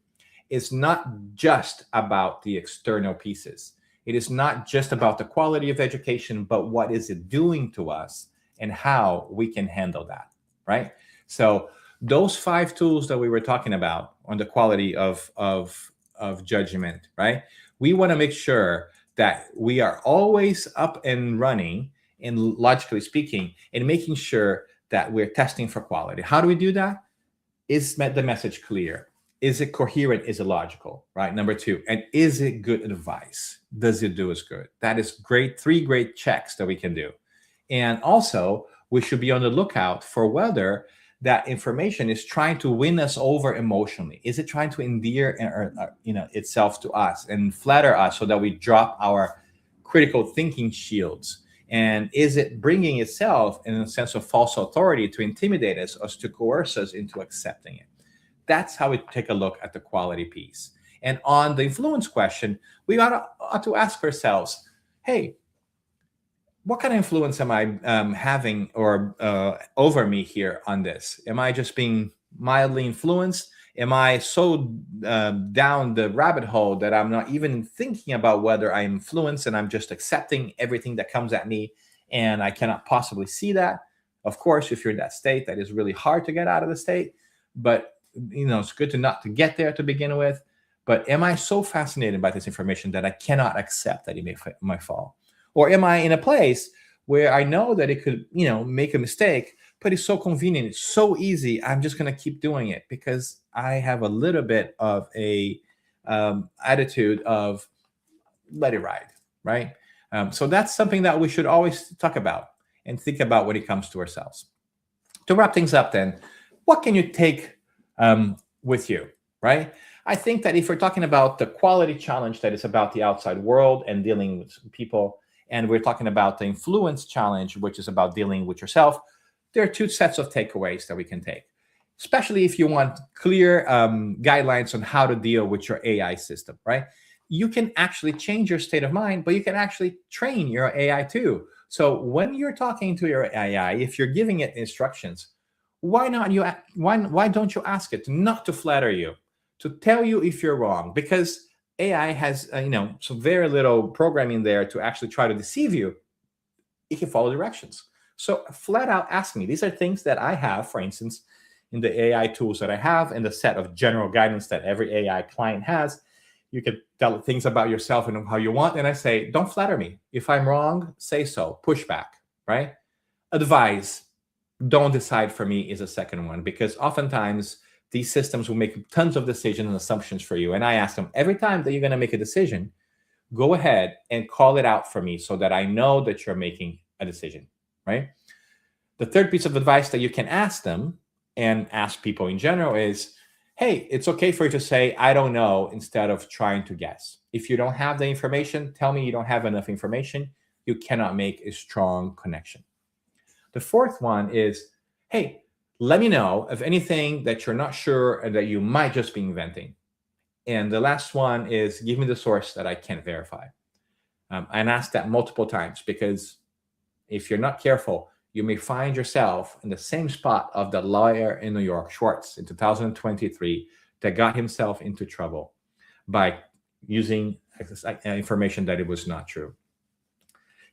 It's not just about the external pieces. It is not just about the quality of education, but what is it doing to us and how we can handle that, right? So those 5 tools that we were talking about on the quality of judgment, right? We want to make sure that we are always up and running, and logically speaking, and making sure that we're testing for quality. How do we do that? Is the message clear? Is it coherent? Is it logical? Right? Number 2, and is it good advice? Does it do us good? That is great. 3 great checks that we can do. And also, we should be on the lookout for whether that information is trying to win us over emotionally. Is it trying to endear itself to us and flatter us so that we drop our critical thinking shields And is it bringing itself in a sense of false authority to intimidate us or to coerce us into accepting it? That's how we take a look at the quality piece. And on the influence question, we ought to ask ourselves, hey, what kind of influence am I having or over me here on this? Am I just being mildly influenced? Am I so down the rabbit hole that I'm not even thinking about whether I'm influenced and I'm just accepting everything that comes at me and I cannot possibly see that? Of course, if you're in that state, that is really hard to get out of the state. But it's good to not to get there to begin with. But am I so fascinated by this information that I cannot accept that it might fall? Or am I in a place where I know that it could, make a mistake, but it's so convenient, it's so easy, I'm just going to keep doing it because I have a little bit of a attitude of let it ride, right? So that's something that we should always talk about and think about when it comes to ourselves. To wrap things up then, what can you take with you, right? I think that if we're talking about the quality challenge that is about the outside world and dealing with people, and we're talking about the influence challenge, which is about dealing with yourself, there are two sets of takeaways that we can take, especially if you want clear guidelines on how to deal with your AI system, right? You can actually change your state of mind, but you can actually train your AI too. So when you're talking to your AI, if you're giving it instructions, why don't you ask it not to flatter you, to tell you if you're wrong? Because AI has some very little programming there to actually try to deceive you. It can follow directions. So flat out ask me. These are things that I have, for instance, in the AI tools that I have and the set of general guidance that every AI client has. You can tell it things about yourself and how you want. And I say, don't flatter me. If I'm wrong, say so. Push back, right? Advise. Don't decide for me is a second one, because oftentimes these systems will make tons of decisions and assumptions for you. And I ask them, every time that you're going to make a decision, go ahead and call it out for me so that I know that you're making a decision, right? The third piece of advice that you can ask them and ask people in general is, hey, it's okay for you to say, I don't know, instead of trying to guess. If you don't have the information, tell me you don't have enough information. You cannot make a strong connection. The fourth one is, hey, let me know of anything that you're not sure and that you might just be inventing. And the last one is, give me the source that I can't verify. And ask that multiple times, because if you're not careful, you may find yourself in the same spot of the lawyer in New York, Schwartz, in 2023, that got himself into trouble by using information that it was not true.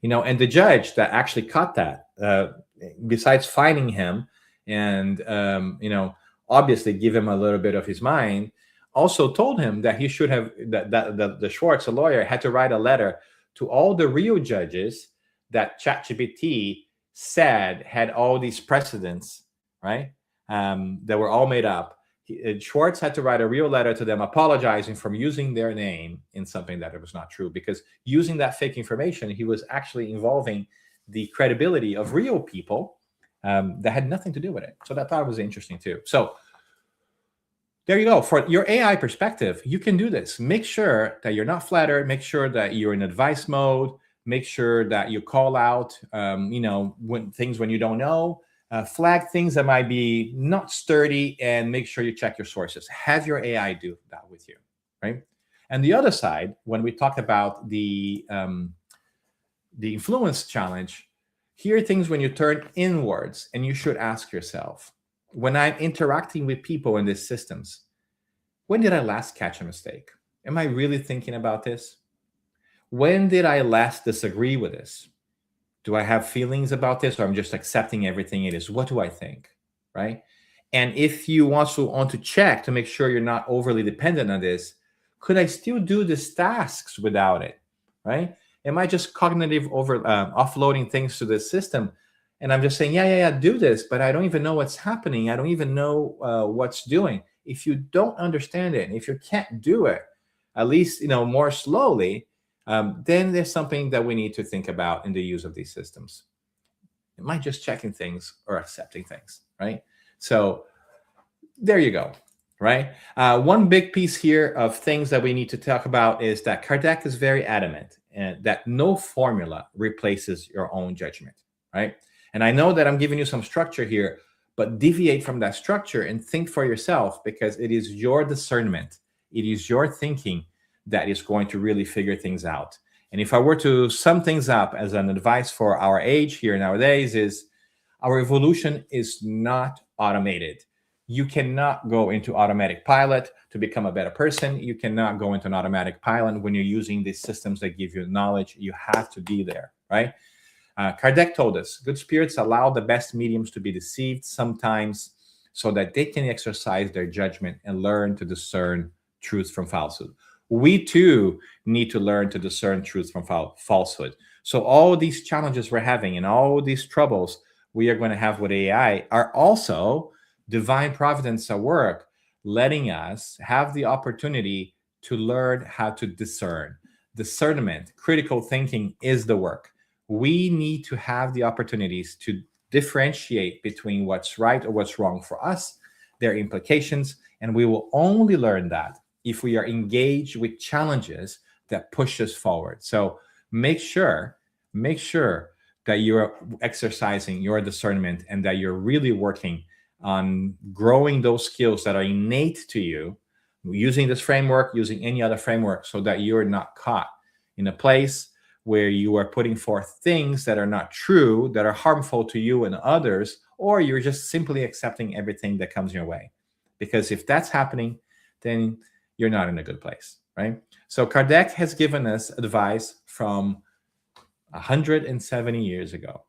And the judge that actually caught that, besides fining him and, obviously give him a little bit of his mind, also told him that he should have, that the Schwartz, a lawyer, had to write a letter to all the real judges that ChatGPT said had all these precedents, right? That were all made up. Schwartz had to write a real letter to them apologizing for using their name in something that it was not true, because using that fake information, he was actually involving the credibility of real people that had nothing to do with it. So that thought was interesting too. So there you go. For your AI perspective, you can do this. Make sure that you're not flattered. Make sure that you're in advice mode. Make sure that you call out, when you don't know. Flag things that might be not sturdy, and make sure you check your sources. Have your AI do that with you, right? And the other side, when we talk about the influence challenge, here are things when you turn inwards, and you should ask yourself, when I'm interacting with people in these systems, when did I last catch a mistake? Am I really thinking about this? When did I last disagree with this? Do I have feelings about this, or I'm just accepting everything it is? What do I think, right? And if you also want to check to make sure you're not overly dependent on this, could I still do these tasks without it, right? Am I just cognitive offloading things to the system? And I'm just saying, yeah, do this, but I don't even know what's happening. I don't even know what's doing. If you don't understand it, and if you can't do it, at least, more slowly, then there's something that we need to think about in the use of these systems. It might just checking things or accepting things, right? So there you go, right? One big piece here of things that we need to talk about is that Kardec is very adamant that no formula replaces your own judgment, right? And I know that I'm giving you some structure here, but deviate from that structure and think for yourself, because it is your discernment, it is your thinking that is going to really figure things out. And if I were to sum things up as an advice for our age here nowadays, is our evolution is not automated. You cannot go into automatic pilot to become a better person. You cannot go into an automatic pilot when you're using these systems that give you knowledge. You have to be there, right? Kardec told us, good spirits allow the best mediums to be deceived sometimes so that they can exercise their judgment and learn to discern truth from falsehood. We too need to learn to discern truth from falsehood. So all these challenges we're having and all these troubles we are going to have with AI are also divine providence at work, letting us have the opportunity to learn how to discern. Discernment, critical thinking is the work. We need to have the opportunities to differentiate between what's right or what's wrong for us, their implications, and we will only learn that if we are engaged with challenges that push us forward. So make sure that you're exercising your discernment and that you're really working on growing those skills that are innate to you, using this framework, using any other framework, so that you're not caught in a place where you are putting forth things that are not true, that are harmful to you and others, or you're just simply accepting everything that comes your way. Because if that's happening, then you're not in a good place, right? So Kardec has given us advice from 170 years ago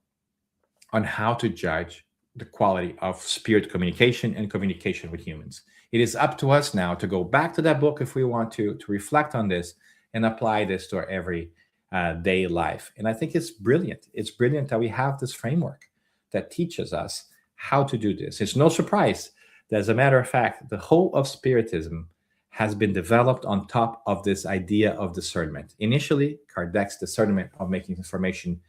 on how to judge the quality of spirit communication and communication with humans. It is up to us now to go back to that book if we want to reflect on this and apply this to our everyday life. And I think it's brilliant. It's brilliant that we have this framework that teaches us how to do this. It's no surprise that, as a matter of fact, the whole of Spiritism has been developed on top of this idea of discernment. Initially, Kardec's discernment of making information,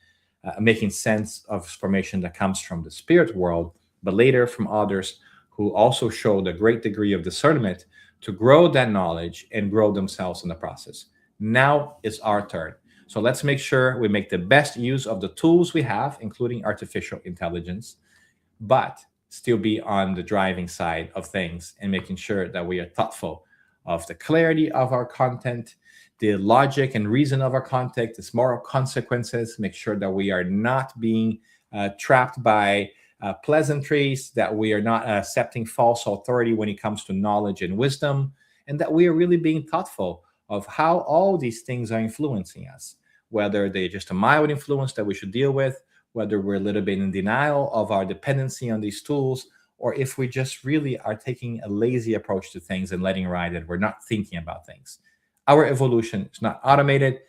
making sense of information that comes from the spirit world, but later from others who also showed a great degree of discernment to grow that knowledge and grow themselves in the process. Now it's our turn. So let's make sure we make the best use of the tools we have, including artificial intelligence, but still be on the driving side of things and making sure that we are thoughtful of the clarity of our content, the logic and reason of our content, its moral consequences, make sure that we are not being trapped by pleasantries, that we are not accepting false authority when it comes to knowledge and wisdom, and that we are really being thoughtful of how all these things are influencing us, whether they're just a mild influence that we should deal with, whether we're a little bit in denial of our dependency on these tools, or if we just really are taking a lazy approach to things and letting ride it, we're not thinking about things. Our evolution is not automated.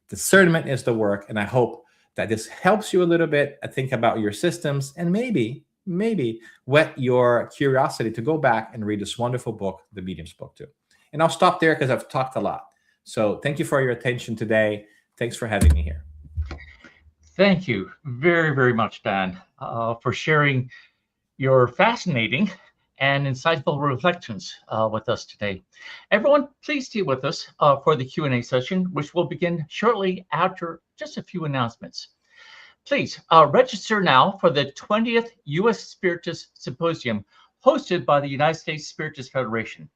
Discernment is the work, and I hope that this helps you a little bit think about your systems and maybe whet your curiosity to go back and read this wonderful book, The Medium's Book too. And I'll stop there because I've talked a lot. So thank you for your attention today. Thanks for having me here. Thank you very, very much, Dan, for sharing your fascinating and insightful reflections with us today. Everyone, please stay with us for the Q&A session, which will begin shortly after just a few announcements. Please register now for the 20th U.S. Spiritist Symposium hosted by the United States Spiritist Federation.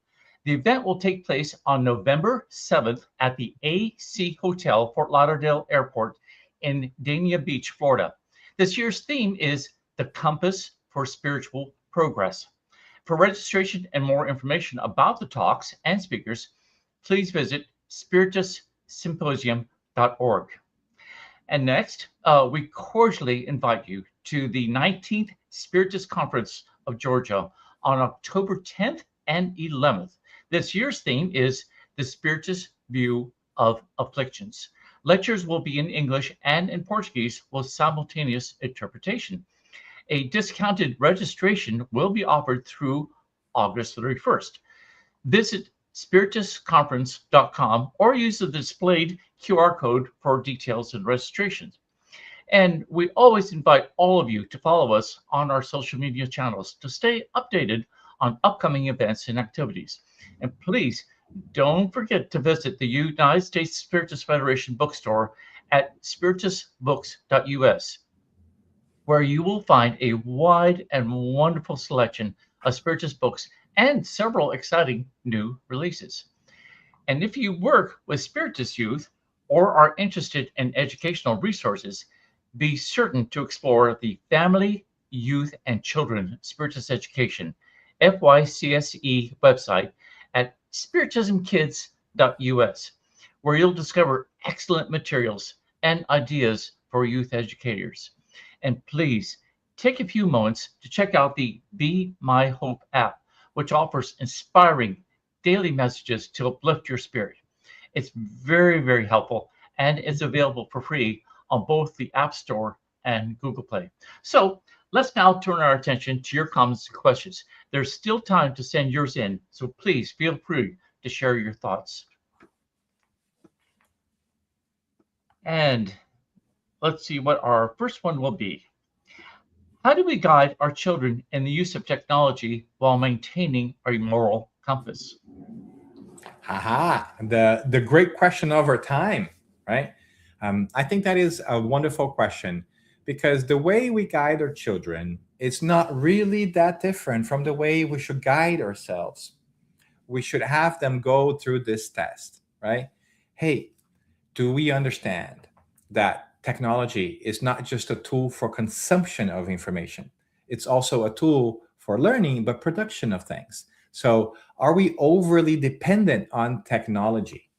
The event will take place on November 7th at the AC Hotel, Fort Lauderdale Airport in Dania Beach, Florida. This year's theme is The Compass for Spiritual Progress. For registration and more information about the talks and speakers, please visit spiritistsymposium.org. And next, we cordially invite you to the 19th Spiritist Conference of Georgia on October 10th and 11th. This year's theme is The Spiritist View of Afflictions. Lectures will be in English and in Portuguese with simultaneous interpretation. A discounted registration will be offered through August 31st. Visit spiritistconference.com or use the displayed QR code for details and registrations. And we always invite all of you to follow us on our social media channels to stay updated on upcoming events and activities. And please don't forget to visit the United States Spiritist Federation bookstore at spiritistbooks.us, where you will find a wide and wonderful selection of Spiritist books and several exciting new releases. And if you work with Spiritist youth or are interested in educational resources, be certain to explore the Family, Youth, and Children Spiritist Education FYCSE website at spiritismkids.us, where you'll discover excellent materials and ideas for youth educators. And please take a few moments to check out the Be My Hope app, which offers inspiring daily messages to uplift your spirit. It's very, very helpful, and it's available for free on both the App Store and Google Play. So let's now turn our attention to your comments and questions. There's still time to send yours in, so please feel free to share your thoughts. And let's see what our first one will be. How do we guide our children in the use of technology while maintaining a moral compass? The great question of our time, right? I think that is a wonderful question, because the way we guide our children is not really that different from the way we should guide ourselves. We should have them go through this test, right? Hey, do we understand that technology is not just a tool for consumption of information? It's also a tool for learning, but production of things. So are we overly dependent on technology?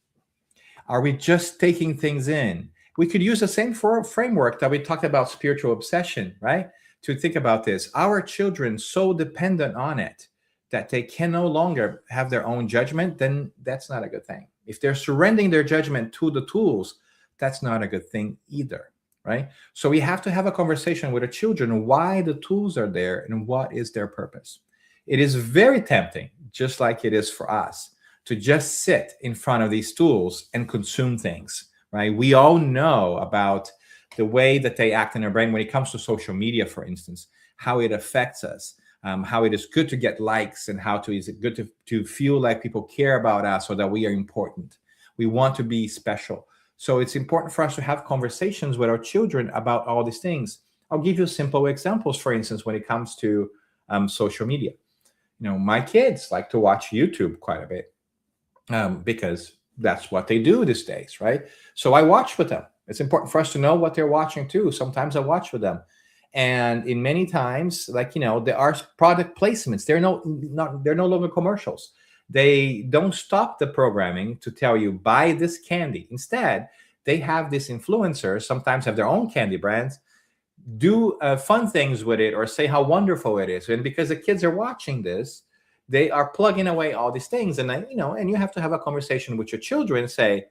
Are we just taking things in? We could use the same framework that we talked about spiritual obsession, right? To think about this. Our children so dependent on it that they can no longer have their own judgment, then that's not a good thing. If they're surrendering their judgment to the tools, that's not a good thing either, right? So we have to have a conversation with our children why the tools are there and what is their purpose. It is very tempting, just like it is for us, to just sit in front of these tools and consume things, right? We all know about the way that they act in our brain when it comes to social media, for instance, how it affects us, how it is good to get likes, and how is it good to feel like people care about us or that we are important. We want to be special. So it's important for us to have conversations with our children about all these things. I'll give you simple examples, for instance, when it comes to social media. You know, my kids like to watch YouTube quite a bit because that's what they do these days, right? So I watch with them. It's important for us to know what they're watching too. Sometimes I watch with them. And in many times, like, you know, there are product placements. They're no longer commercials. They don't stop the programming to tell you, buy this candy. Instead, they have these influencers, sometimes have their own candy brands, do fun things with it or say how wonderful it is. And because the kids are watching this, they are plugging away all these things. And then, you know, and you have to have a conversation with your children and say,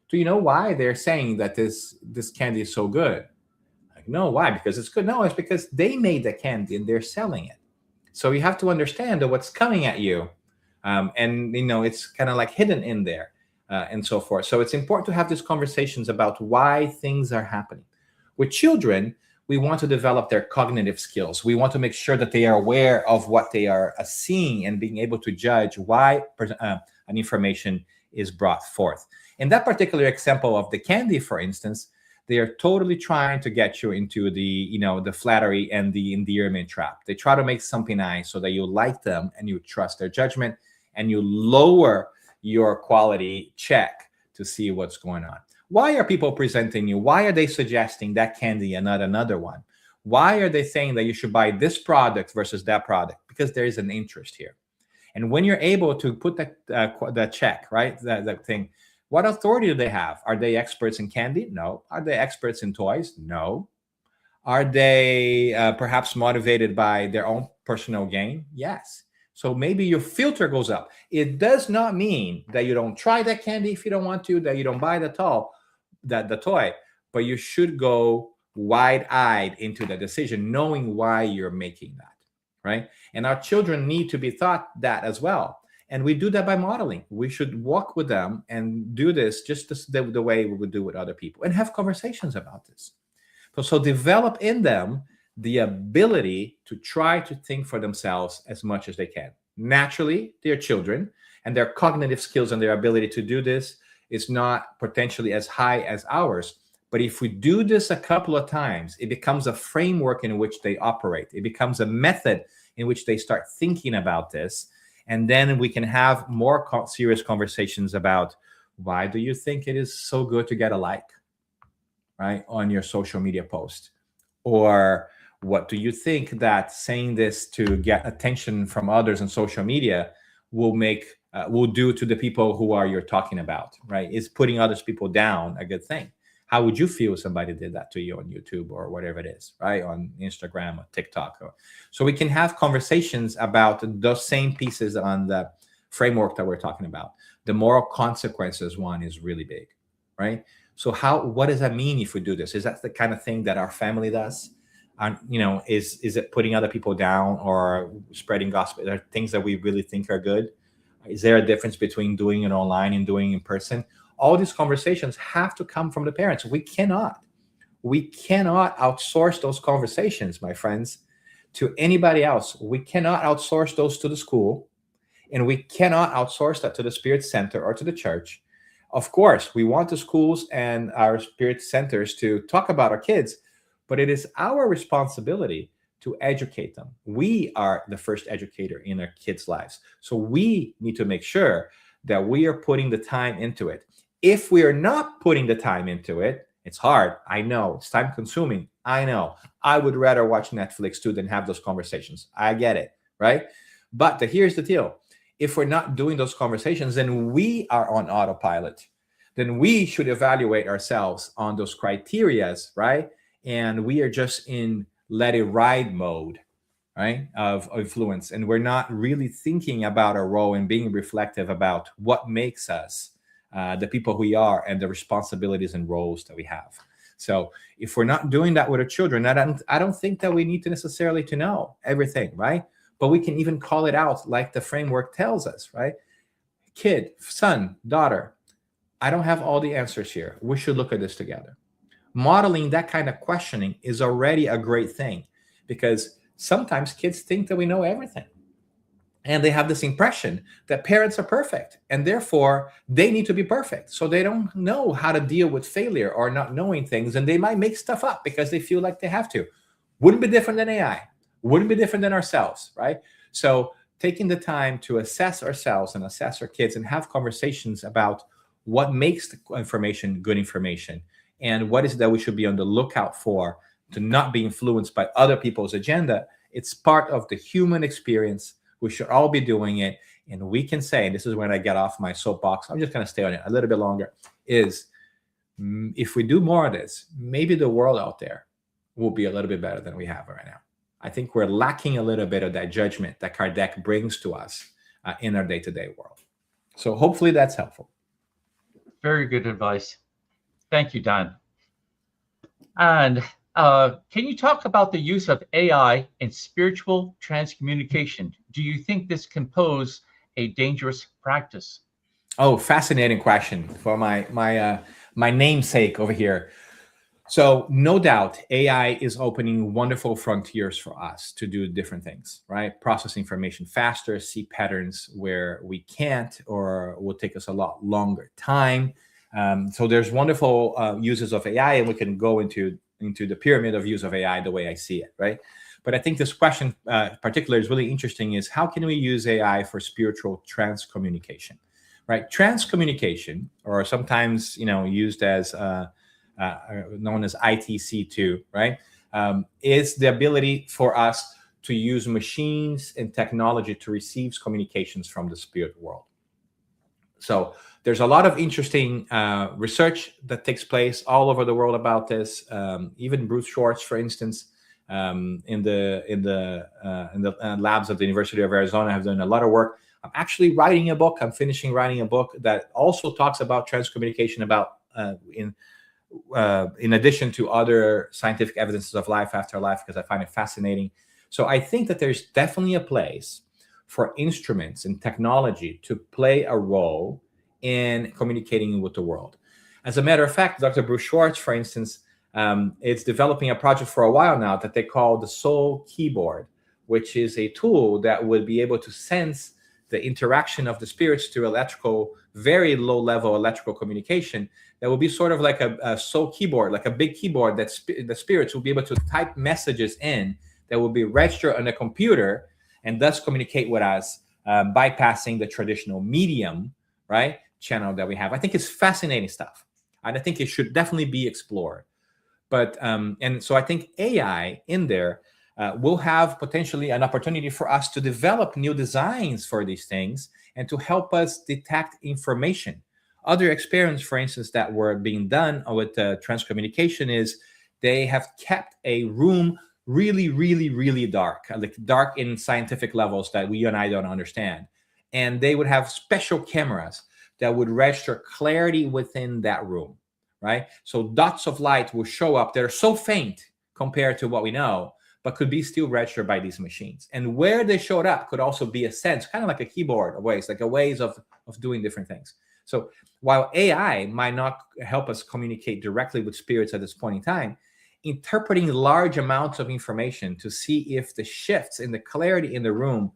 do you know why they're saying that this candy is so good? Like, no, why? Because it's good. No, it's because they made the candy and they're selling it. So you have to understand that what's coming at you. And, you know, it's kind of like hidden in there and so forth. So it's important to have these conversations about why things are happening. With children, we want to develop their cognitive skills. We want to make sure that they are aware of what they are seeing and being able to judge why an information is brought forth. In that particular example of the candy, for instance, they are totally trying to get you into the, you know, the flattery and the endearment trap. They try to make something nice so that you like them and you trust their judgment and you lower your quality check to see what's going on. Why are people presenting you? Why are they suggesting that candy and not another one? Why are they saying that you should buy this product versus that product? Because there is an interest here. And when you're able to put that check, right, that thing, what authority do they have? Are they experts in candy? No. Are they experts in toys? No. Are they perhaps motivated by their own personal gain? Yes. So maybe your filter goes up. It does not mean that you don't try that candy if you don't want to, that you don't buy the toy, but you should go wide-eyed into the decision, knowing why you're making that, right? And our children need to be taught that as well. And we do that by modeling. We should walk with them and do this just the way we would do with other people and have conversations about this. So develop in them the ability to try to think for themselves as much as they can. Naturally, they're children, and their cognitive skills and their ability to do this is not potentially as high as ours, But if we do this a couple of times, it becomes a framework in which they operate. It becomes a method in which they start thinking about this. And then we can have more serious conversations about, why do you think it is so good to get a like, right, on your social media post? Or what do you think that saying this to get attention from others on social media will do to the people who you're talking about, right? Is putting other people down a good thing? How would you feel if somebody did that to you on YouTube or whatever it is, right? On Instagram or TikTok. So we can have conversations about those same pieces on the framework that we're talking about. The moral consequences one is really big, right? So what does that mean if we do this? Is that the kind of thing that our family does? Is it putting other people down or spreading gospel? Are things that we really think are good? Is there a difference between doing it online and doing it in person? All these conversations have to come from the parents. We cannot outsource those conversations, my friends, to anybody else. We cannot outsource those to the school, and we cannot outsource that to the Spirit Center or to the church. Of course, we want the schools and our Spirit Centers to talk about our kids, but it is our responsibility to educate them. We are the first educator in our kids' lives. So we need to make sure that we are putting the time into it. If we are not putting the time into it, it's hard. I know. It's time consuming. I know. I would rather watch Netflix too than have those conversations. I get it, right? But here's the deal. If we're not doing those conversations, then we are on autopilot. Then we should evaluate ourselves on those criterias, right? And we are just in let it ride mode, right, of influence. And we're not really thinking about our role and being reflective about what makes us the people we are and the responsibilities and roles that we have. So if we're not doing that with our children, I don't think that we need to necessarily to know everything, right? But we can even call it out like the framework tells us, right? Kid, son, daughter, I don't have all the answers here. We should look at this together. Modeling that kind of questioning is already a great thing, because sometimes kids think that we know everything. And they have this impression that parents are perfect, and therefore they need to be perfect. So they don't know how to deal with failure or not knowing things, and they might make stuff up because they feel like they have to. Wouldn't be different than AI. Wouldn't be different than ourselves, right? So taking the time to assess ourselves and assess our kids and have conversations about what makes the information good information, and what is it that we should be on the lookout for to not be influenced by other people's agenda. It's part of the human experience. We should all be doing it. And we can say, and this is when I get off my soapbox, I'm just going to stay on it a little bit longer, is if we do more of this, maybe the world out there will be a little bit better than we have right now. I think we're lacking a little bit of that judgment that Kardec brings to us in our day-to-day world. So hopefully that's helpful. Very good advice. Thank you, Dan. And can you talk about the use of AI in spiritual transcommunication? Do you think this can pose a dangerous practice? Oh, fascinating question for my namesake over here. So no doubt, AI is opening wonderful frontiers for us to do different things, right? Process information faster, see patterns where we can't, or will take us a lot longer time. So there's wonderful uses of AI, and we can go into the pyramid of use of AI the way I see it, right? But I think this question particularly is really interesting, is how can we use AI for spiritual transcommunication, right? Transcommunication, or sometimes, used as known as ITC2, right? Is the ability for us to use machines and technology to receive communications from the spirit world. So there's a lot of interesting research that takes place all over the world about this. Even Bruce Schwartz, for instance, in the labs of the University of Arizona, have done a lot of work. I'm actually writing a book. I'm finishing writing a book that also talks about transcommunication, about in addition to other scientific evidences of life after life, because I find it fascinating. So I think that there's definitely a place for instruments and technology to play a role in communicating with the world. As a matter of fact, Dr. Bruce Schwartz, for instance, is developing a project for a while now that they call the Soul Keyboard, which is a tool that would be able to sense the interaction of the spirits through electrical, very low level electrical communication, that will be sort of like a soul keyboard, like a big keyboard that the spirits will be able to type messages in that will be registered on a computer and thus communicate with us, bypassing the traditional medium, right, channel that we have. I think it's fascinating stuff. And I think it should definitely be explored. But and so I think AI in there will have potentially an opportunity for us to develop new designs for these things and to help us detect information. Other experiments, for instance, that were being done with transcommunication is they have kept a room really, really, really dark, like dark in scientific levels that we and I don't understand. And they would have special cameras that would register clarity within that room, right? So dots of light will show up that are so faint compared to what we know, but could be still registered by these machines. And where they showed up could also be a sense, kind of like a keyboard, like a ways of doing different things. So while AI might not help us communicate directly with spirits at this point in time, interpreting large amounts of information to see if the shifts in the clarity in the room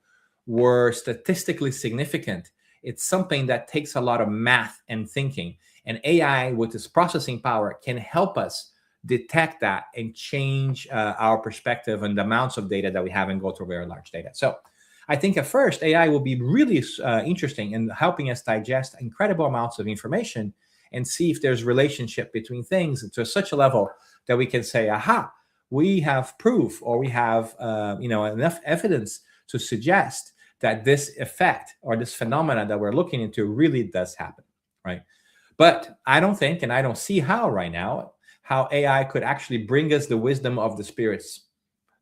were statistically significant, it's something that takes a lot of math and thinking. And AI, with its processing power, can help us detect that and change our perspective on the amounts of data that we have and go through very large data. So I think at first AI will be really interesting in helping us digest incredible amounts of information and see if there's relationship between things to such a level that we can say, aha, we have proof, or we have enough evidence to suggest that this effect or this phenomena that we're looking into really does happen, right? But I don't think, and I don't see how right now, how AI could actually bring us the wisdom of the spirits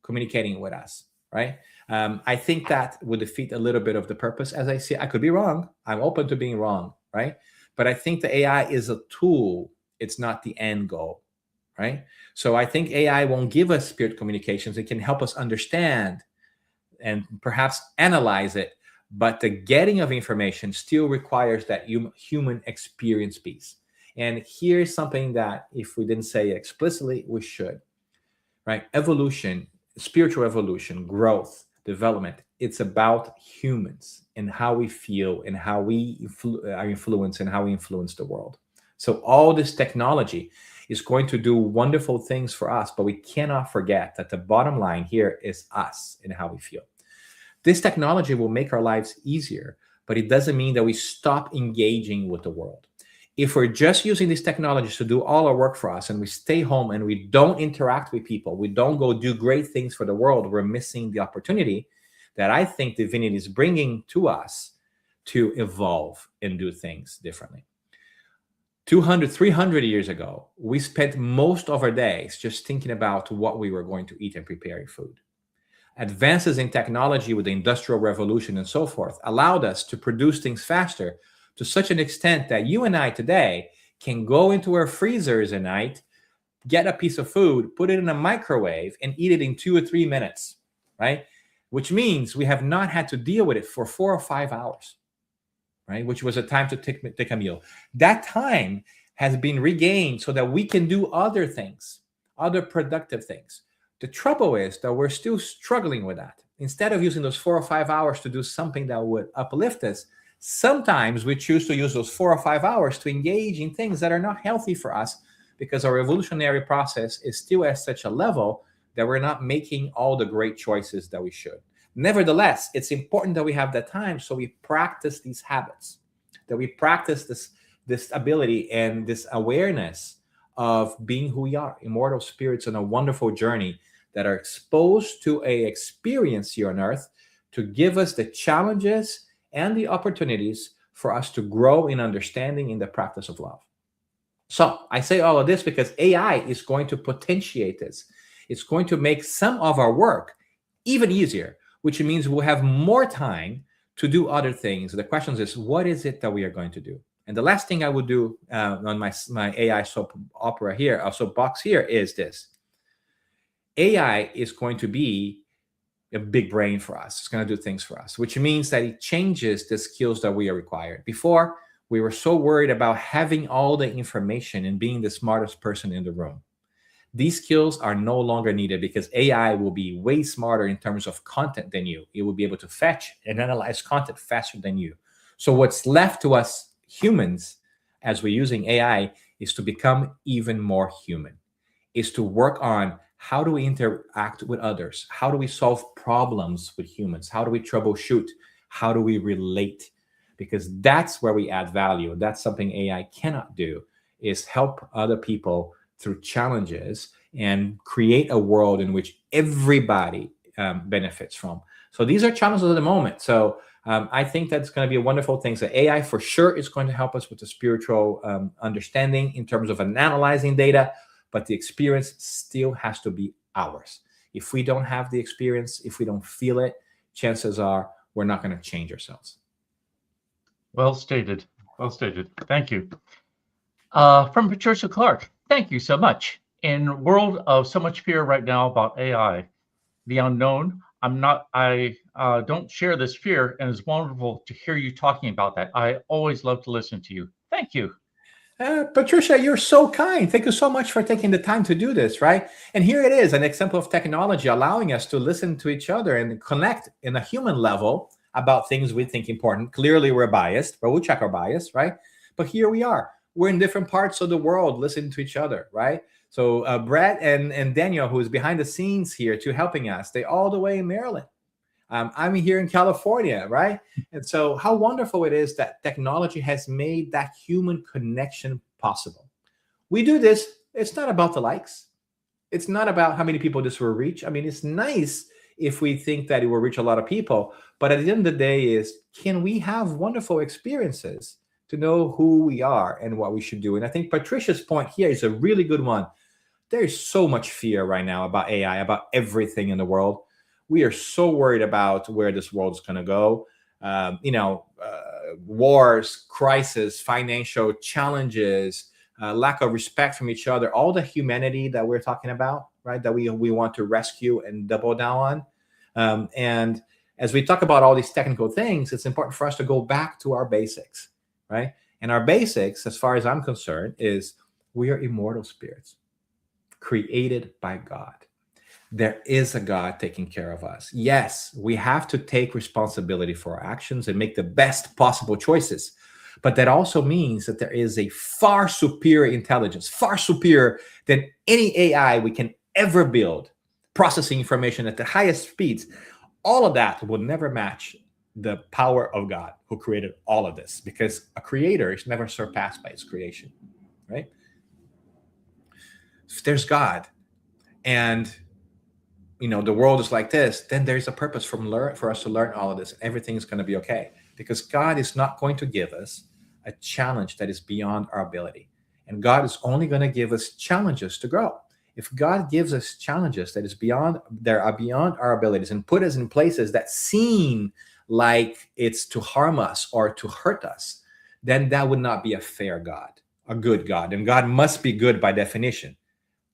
communicating with us, right? I think that would defeat a little bit of the purpose, as I see. I could be wrong. I'm open to being wrong, right? But I think the AI is a tool. It's not the end goal, right? So I think AI won't give us spirit communications. It can help us understand and perhaps analyze it. But the getting of information still requires that human experience piece. And here's something that, if we didn't say it explicitly, we should, right? Evolution, spiritual evolution, growth, development, it's about humans and how we feel and how we are influenced and how we influence the world. So all this technology is going to do wonderful things for us, but we cannot forget that the bottom line here is us and how we feel. This technology will make our lives easier, but it doesn't mean that we stop engaging with the world. If we're just using these technologies to do all our work for us and we stay home and we don't interact with people, we don't go do great things for the world, we're missing the opportunity that I think divinity is bringing to us to evolve and do things differently. 200, 300 years ago, we spent most of our days just thinking about what we were going to eat and preparing food. Advances in technology with the Industrial Revolution and so forth allowed us to produce things faster, to such an extent that you and I today can go into our freezers at night, get a piece of food, put it in a microwave, and eat it in 2 or 3 minutes, right? Which means we have not had to deal with it for 4 or 5 hours, right? Which was a time to take a meal. That time has been regained so that we can do other things, other productive things. The trouble is that we're still struggling with that. Instead of using those 4 or 5 hours to do something that would uplift us, sometimes we choose to use those 4 or 5 hours to engage in things that are not healthy for us because our evolutionary process is still at such a level that we're not making all the great choices that we should. Nevertheless, it's important that we have that time so we practice these habits, that we practice this ability and this awareness of being who we are, immortal spirits on a wonderful journey that are exposed to an experience here on earth to give us the challenges and the opportunities for us to grow in understanding in the practice of love. So I say all of this because AI is going to potentiate this. It's going to make some of our work even easier, which means we'll have more time to do other things. The question is, what is it that we are going to do? And the last thing I would do on my AI soapbox here is this. AI is going to be a big brain for us. It's going to do things for us, which means that it changes the skills that we are required. Before, we were so worried about having all the information and being the smartest person in the room. These skills are no longer needed because AI will be way smarter in terms of content than you. It will be able to fetch and analyze content faster than you. So what's left to us humans as we're using AI is to become even more human, is to work on how do we interact with others? How do we solve problems with humans? How do we troubleshoot? How do we relate? Because that's where we add value. That's something AI cannot do, is help other people through challenges and create a world in which everybody benefits from. So these are challenges at the moment. So I think that's going to be a wonderful thing. So AI for sure is going to help us with the spiritual understanding in terms of analyzing data, but the experience still has to be ours. If we don't have the experience, if we don't feel it, chances are we're not going to change ourselves. Well stated. Well stated. Thank you. From Patricia Clark, thank you so much. In a world of so much fear right now about AI, the unknown, I don't share this fear, and it's wonderful to hear you talking about that. I always love to listen to you. Thank you. Patricia, you're so kind. Thank you so much for taking the time to do this, right? And here it is, an example of technology allowing us to listen to each other and connect in a human level about things we think important. Clearly, we're biased, but we'll check our bias, right? But here we are. We're in different parts of the world listening to each other, right? So Brett and Daniel, who is behind the scenes here to helping us, they're all the way in Maryland. I'm here in California, right? And so how wonderful it is that technology has made that human connection possible. We do this. It's not about the likes. It's not about how many people this will reach. I mean, it's nice if we think that it will reach a lot of people. But at the end of the day is, can we have wonderful experiences to know who we are and what we should do? And I think Patricia's point here is a really good one. There is so much fear right now about AI, about everything in the world. We are so worried about where this world is going to go. Wars, crisis, financial challenges, lack of respect from each other, all the humanity that we're talking about, right, that we want to rescue and double down on. And as we talk about all these technical things, it's important for us to go back to our basics, right? And our basics, as far as I'm concerned, is we are immortal spirits created by God. There is a God taking care of us. Yes, we have to take responsibility for our actions and make the best possible choices. But that also means that there is a far superior intelligence, far superior than any AI we can ever build, processing information at the highest speeds. All of that will never match the power of God who created all of this, because a creator is never surpassed by his creation, right? If there's God and the world is like this, then there's a purpose for us to learn all of this. Everything is going to be okay, because God is not going to give us a challenge that is beyond our ability. And God is only going to give us challenges to grow. If God gives us challenges that are beyond our abilities and put us in places that seem like it's to harm us or to hurt us, then that would not be a fair God, a good God. And God must be good by definition.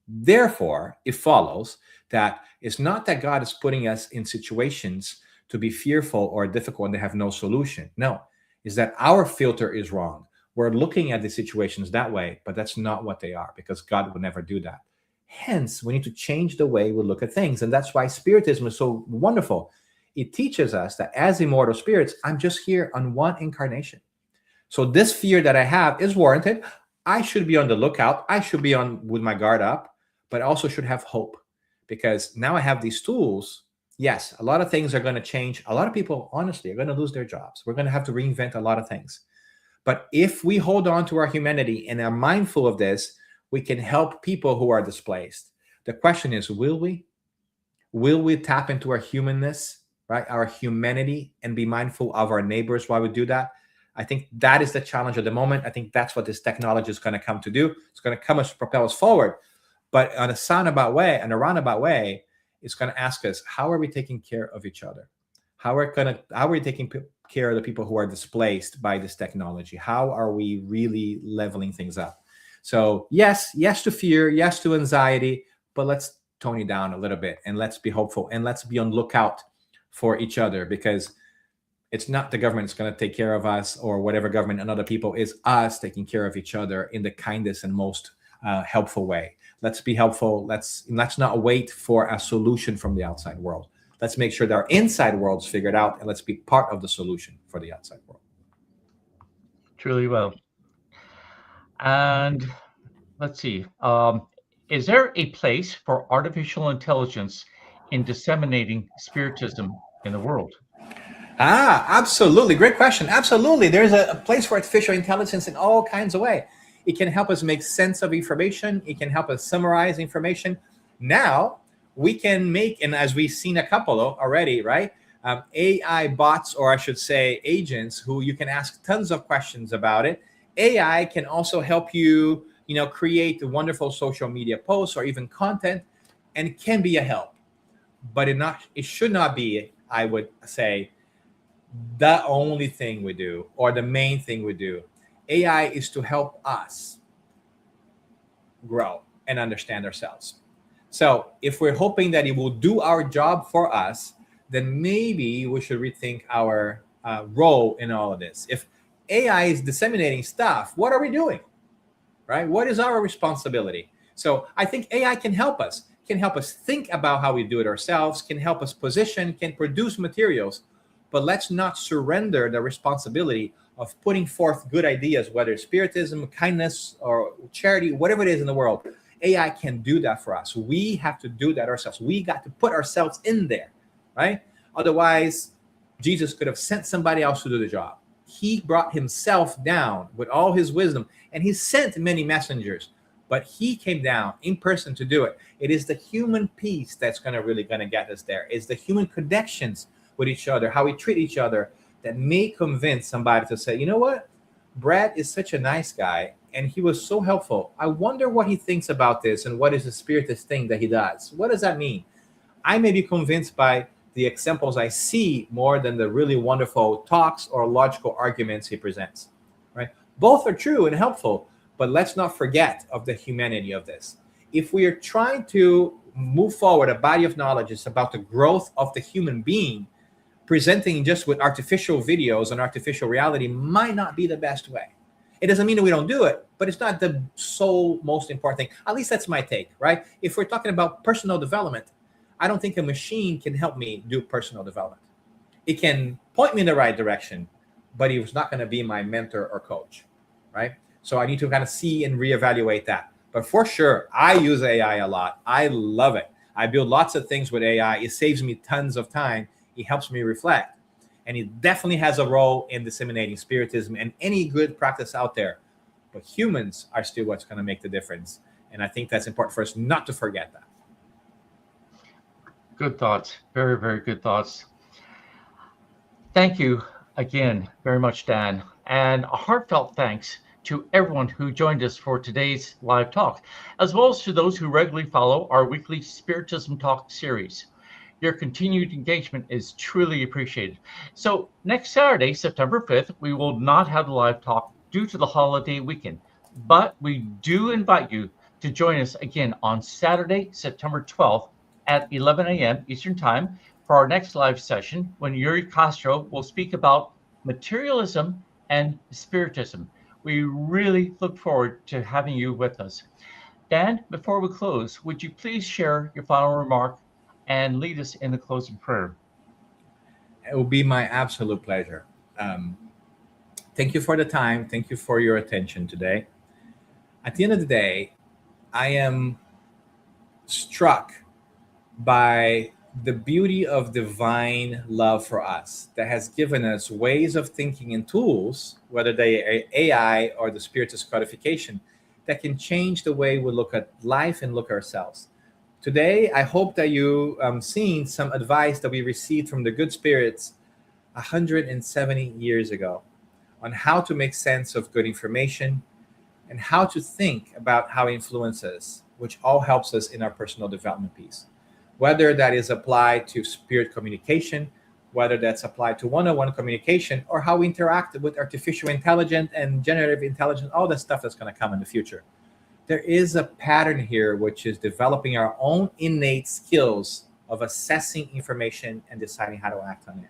Therefore, it follows that it's not that God is putting us in situations to be fearful or difficult and they have no solution. No, it's that our filter is wrong. We're looking at the situations that way, but that's not what they are, because God would never do that. Hence, we need to change the way we look at things. And that's why Spiritism is so wonderful. It teaches us that as immortal spirits, I'm just here on one incarnation. So this fear that I have is warranted. I should be on the lookout. I should be on with my guard up, but I also should have hope, because now I have these tools. Yes, a lot of things are going to change. A lot of people, honestly, are going to lose their jobs. We're going to have to reinvent a lot of things. But if we hold on to our humanity and are mindful of this, we can help people who are displaced. The question is, will we? Will we tap into our humanness, right? Our humanity, and be mindful of our neighbors while we do that? I think that is the challenge at the moment. I think that's what this technology is going to come to do. It's going to come to propel us forward. But on a roundabout way, it's going to ask us, how are we taking care of each other? How are we taking care of the people who are displaced by this technology? How are we really leveling things up? So yes to fear, yes to anxiety, but let's tone it down a little bit, and let's be hopeful, and let's be on lookout for each other, because it's not the government that's going to take care of us, or whatever government and other people, is us taking care of each other in the kindest and most helpful way. Let's be helpful. Let's not wait for a solution from the outside world. Let's make sure that our inside world's figured out, and let's be part of the solution for the outside world. Truly well. And let's see. Is there a place for artificial intelligence in disseminating Spiritism in the world? Absolutely. Great question. Absolutely. There's a place for artificial intelligence in all kinds of ways. It can help us make sense of information. It can help us summarize information. Now, we can make, and as we've seen a couple already, right? AI bots, or I should say agents, who you can ask tons of questions about it. AI can also help you, create wonderful social media posts or even content, and it can be a help. But it should not be, I would say, the only thing we do or the main thing we do. AI is to help us grow and understand ourselves. So if we're hoping that it will do our job for us, then maybe we should rethink our role in all of this. If AI is disseminating stuff, what are we doing? Right? What is our responsibility? So I think AI can help us think about how we do it ourselves, can help us position, can produce materials, but let's not surrender the responsibility of putting forth good ideas, whether it's Spiritism, kindness, or charity, whatever it is in the world. AI can do that for us. We have to do that ourselves. We got to put ourselves in there, right? Otherwise, Jesus could have sent somebody else to do the job. He brought himself down with all his wisdom, and he sent many messengers, but he came down in person to do it. It is the human piece that's really going to get us there. It's the human connections with each other, how we treat each other, that may convince somebody to say, you know what? Brad is such a nice guy, and he was so helpful. I wonder what he thinks about this, and what is the Spiritist thing that he does? What does that mean? I may be convinced by the examples I see more than the really wonderful talks or logical arguments he presents, right? Both are true and helpful, but let's not forget of the humanity of this. If we are trying to move forward a body of knowledge, it's about the growth of the human being. Presenting just with artificial videos and artificial reality might not be the best way. It doesn't mean that we don't do it, but it's not the sole most important thing. At least that's my take, right? If we're talking about personal development, I don't think a machine can help me do personal development. It can point me in the right direction, but it's not going to be my mentor or coach, right? So I need to kind of see and reevaluate that. But for sure, I use AI a lot. I love it. I build lots of things with AI. It saves me tons of time. It helps me reflect. And it definitely has a role in disseminating Spiritism and any good practice out there. But humans are still what's going to make the difference. And I think that's important for us not to forget that. Good thoughts. Very, very good thoughts. Thank you again very much, Dan. And a heartfelt thanks to everyone who joined us for today's live talk, as well as to those who regularly follow our weekly Spiritism Talk series. Your continued engagement is truly appreciated. So next Saturday, September 5th, we will not have the live talk due to the holiday weekend, but we do invite you to join us again on Saturday, September 12th at 11 a.m. Eastern Time for our next live session, when Yuri Castro will speak about materialism and Spiritism. We really look forward to having you with us. Dan, before we close, would you please share your final remark and lead us in the closing prayer? It will be my absolute pleasure. Thank you for the time. Thank you for your attention today. At the end of the day, I am struck by the beauty of divine love for us that has given us ways of thinking and tools, whether they are AI or the Spiritist codification, that can change the way we look at life and look at ourselves. Today, I hope that you seen some advice that we received from the good spirits 170 years ago on how to make sense of good information and how to think about how it influences, which all helps us in our personal development piece. Whether that is applied to spirit communication, whether that's applied to one-on-one communication, or how we interact with artificial intelligence and generative intelligence, all that stuff that's going to come in the future. There is a pattern here, which is developing our own innate skills of assessing information and deciding how to act on it.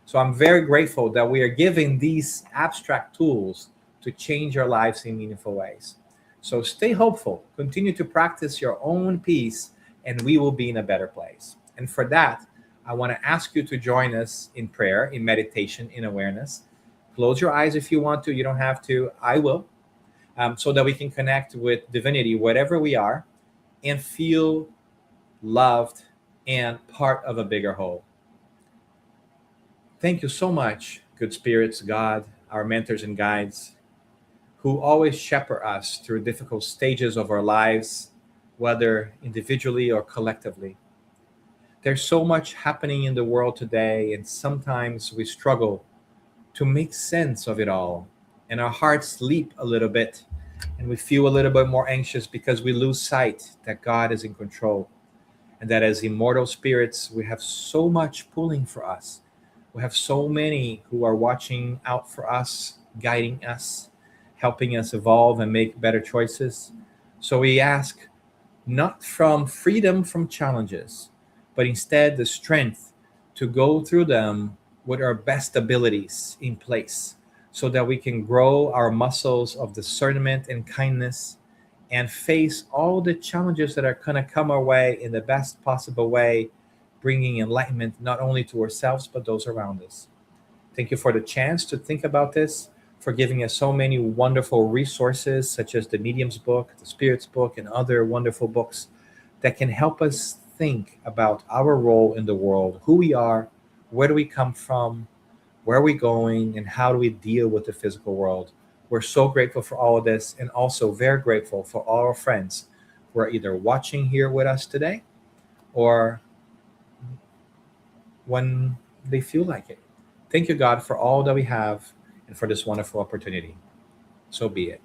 So I'm very grateful that we are giving these abstract tools to change our lives in meaningful ways. So stay hopeful, continue to practice your own peace, and we will be in a better place. And for that, I want to ask you to join us in prayer, in meditation, in awareness. Close your eyes if you want to. You don't have to. I will. So that we can connect with divinity, wherever we are, and feel loved and part of a bigger whole. Thank you so much, good spirits, God, our mentors and guides, who always shepherd us through difficult stages of our lives, whether individually or collectively. There's so much happening in the world today, and sometimes we struggle to make sense of it all. And our hearts leap a little bit, and we feel a little bit more anxious because we lose sight that God is in control, and that as immortal spirits, we have so much pulling for us. We have so many who are watching out for us, guiding us, helping us evolve and make better choices. So we ask not from freedom from challenges, but instead the strength to go through them with our best abilities in place, so that we can grow our muscles of discernment and kindness and face all the challenges that are going to come our way in the best possible way, bringing enlightenment not only to ourselves, but those around us. Thank you for the chance to think about this, for giving us so many wonderful resources, such as the Medium's book, the Spirit's book, and other wonderful books that can help us think about our role in the world, who we are, where do we come from, where are we going, and how do we deal with the physical world. We're so grateful for all of this, and also very grateful for all our friends who are either watching here with us today or when they feel like it. Thank you, God, for all that we have and for this wonderful opportunity. So be it.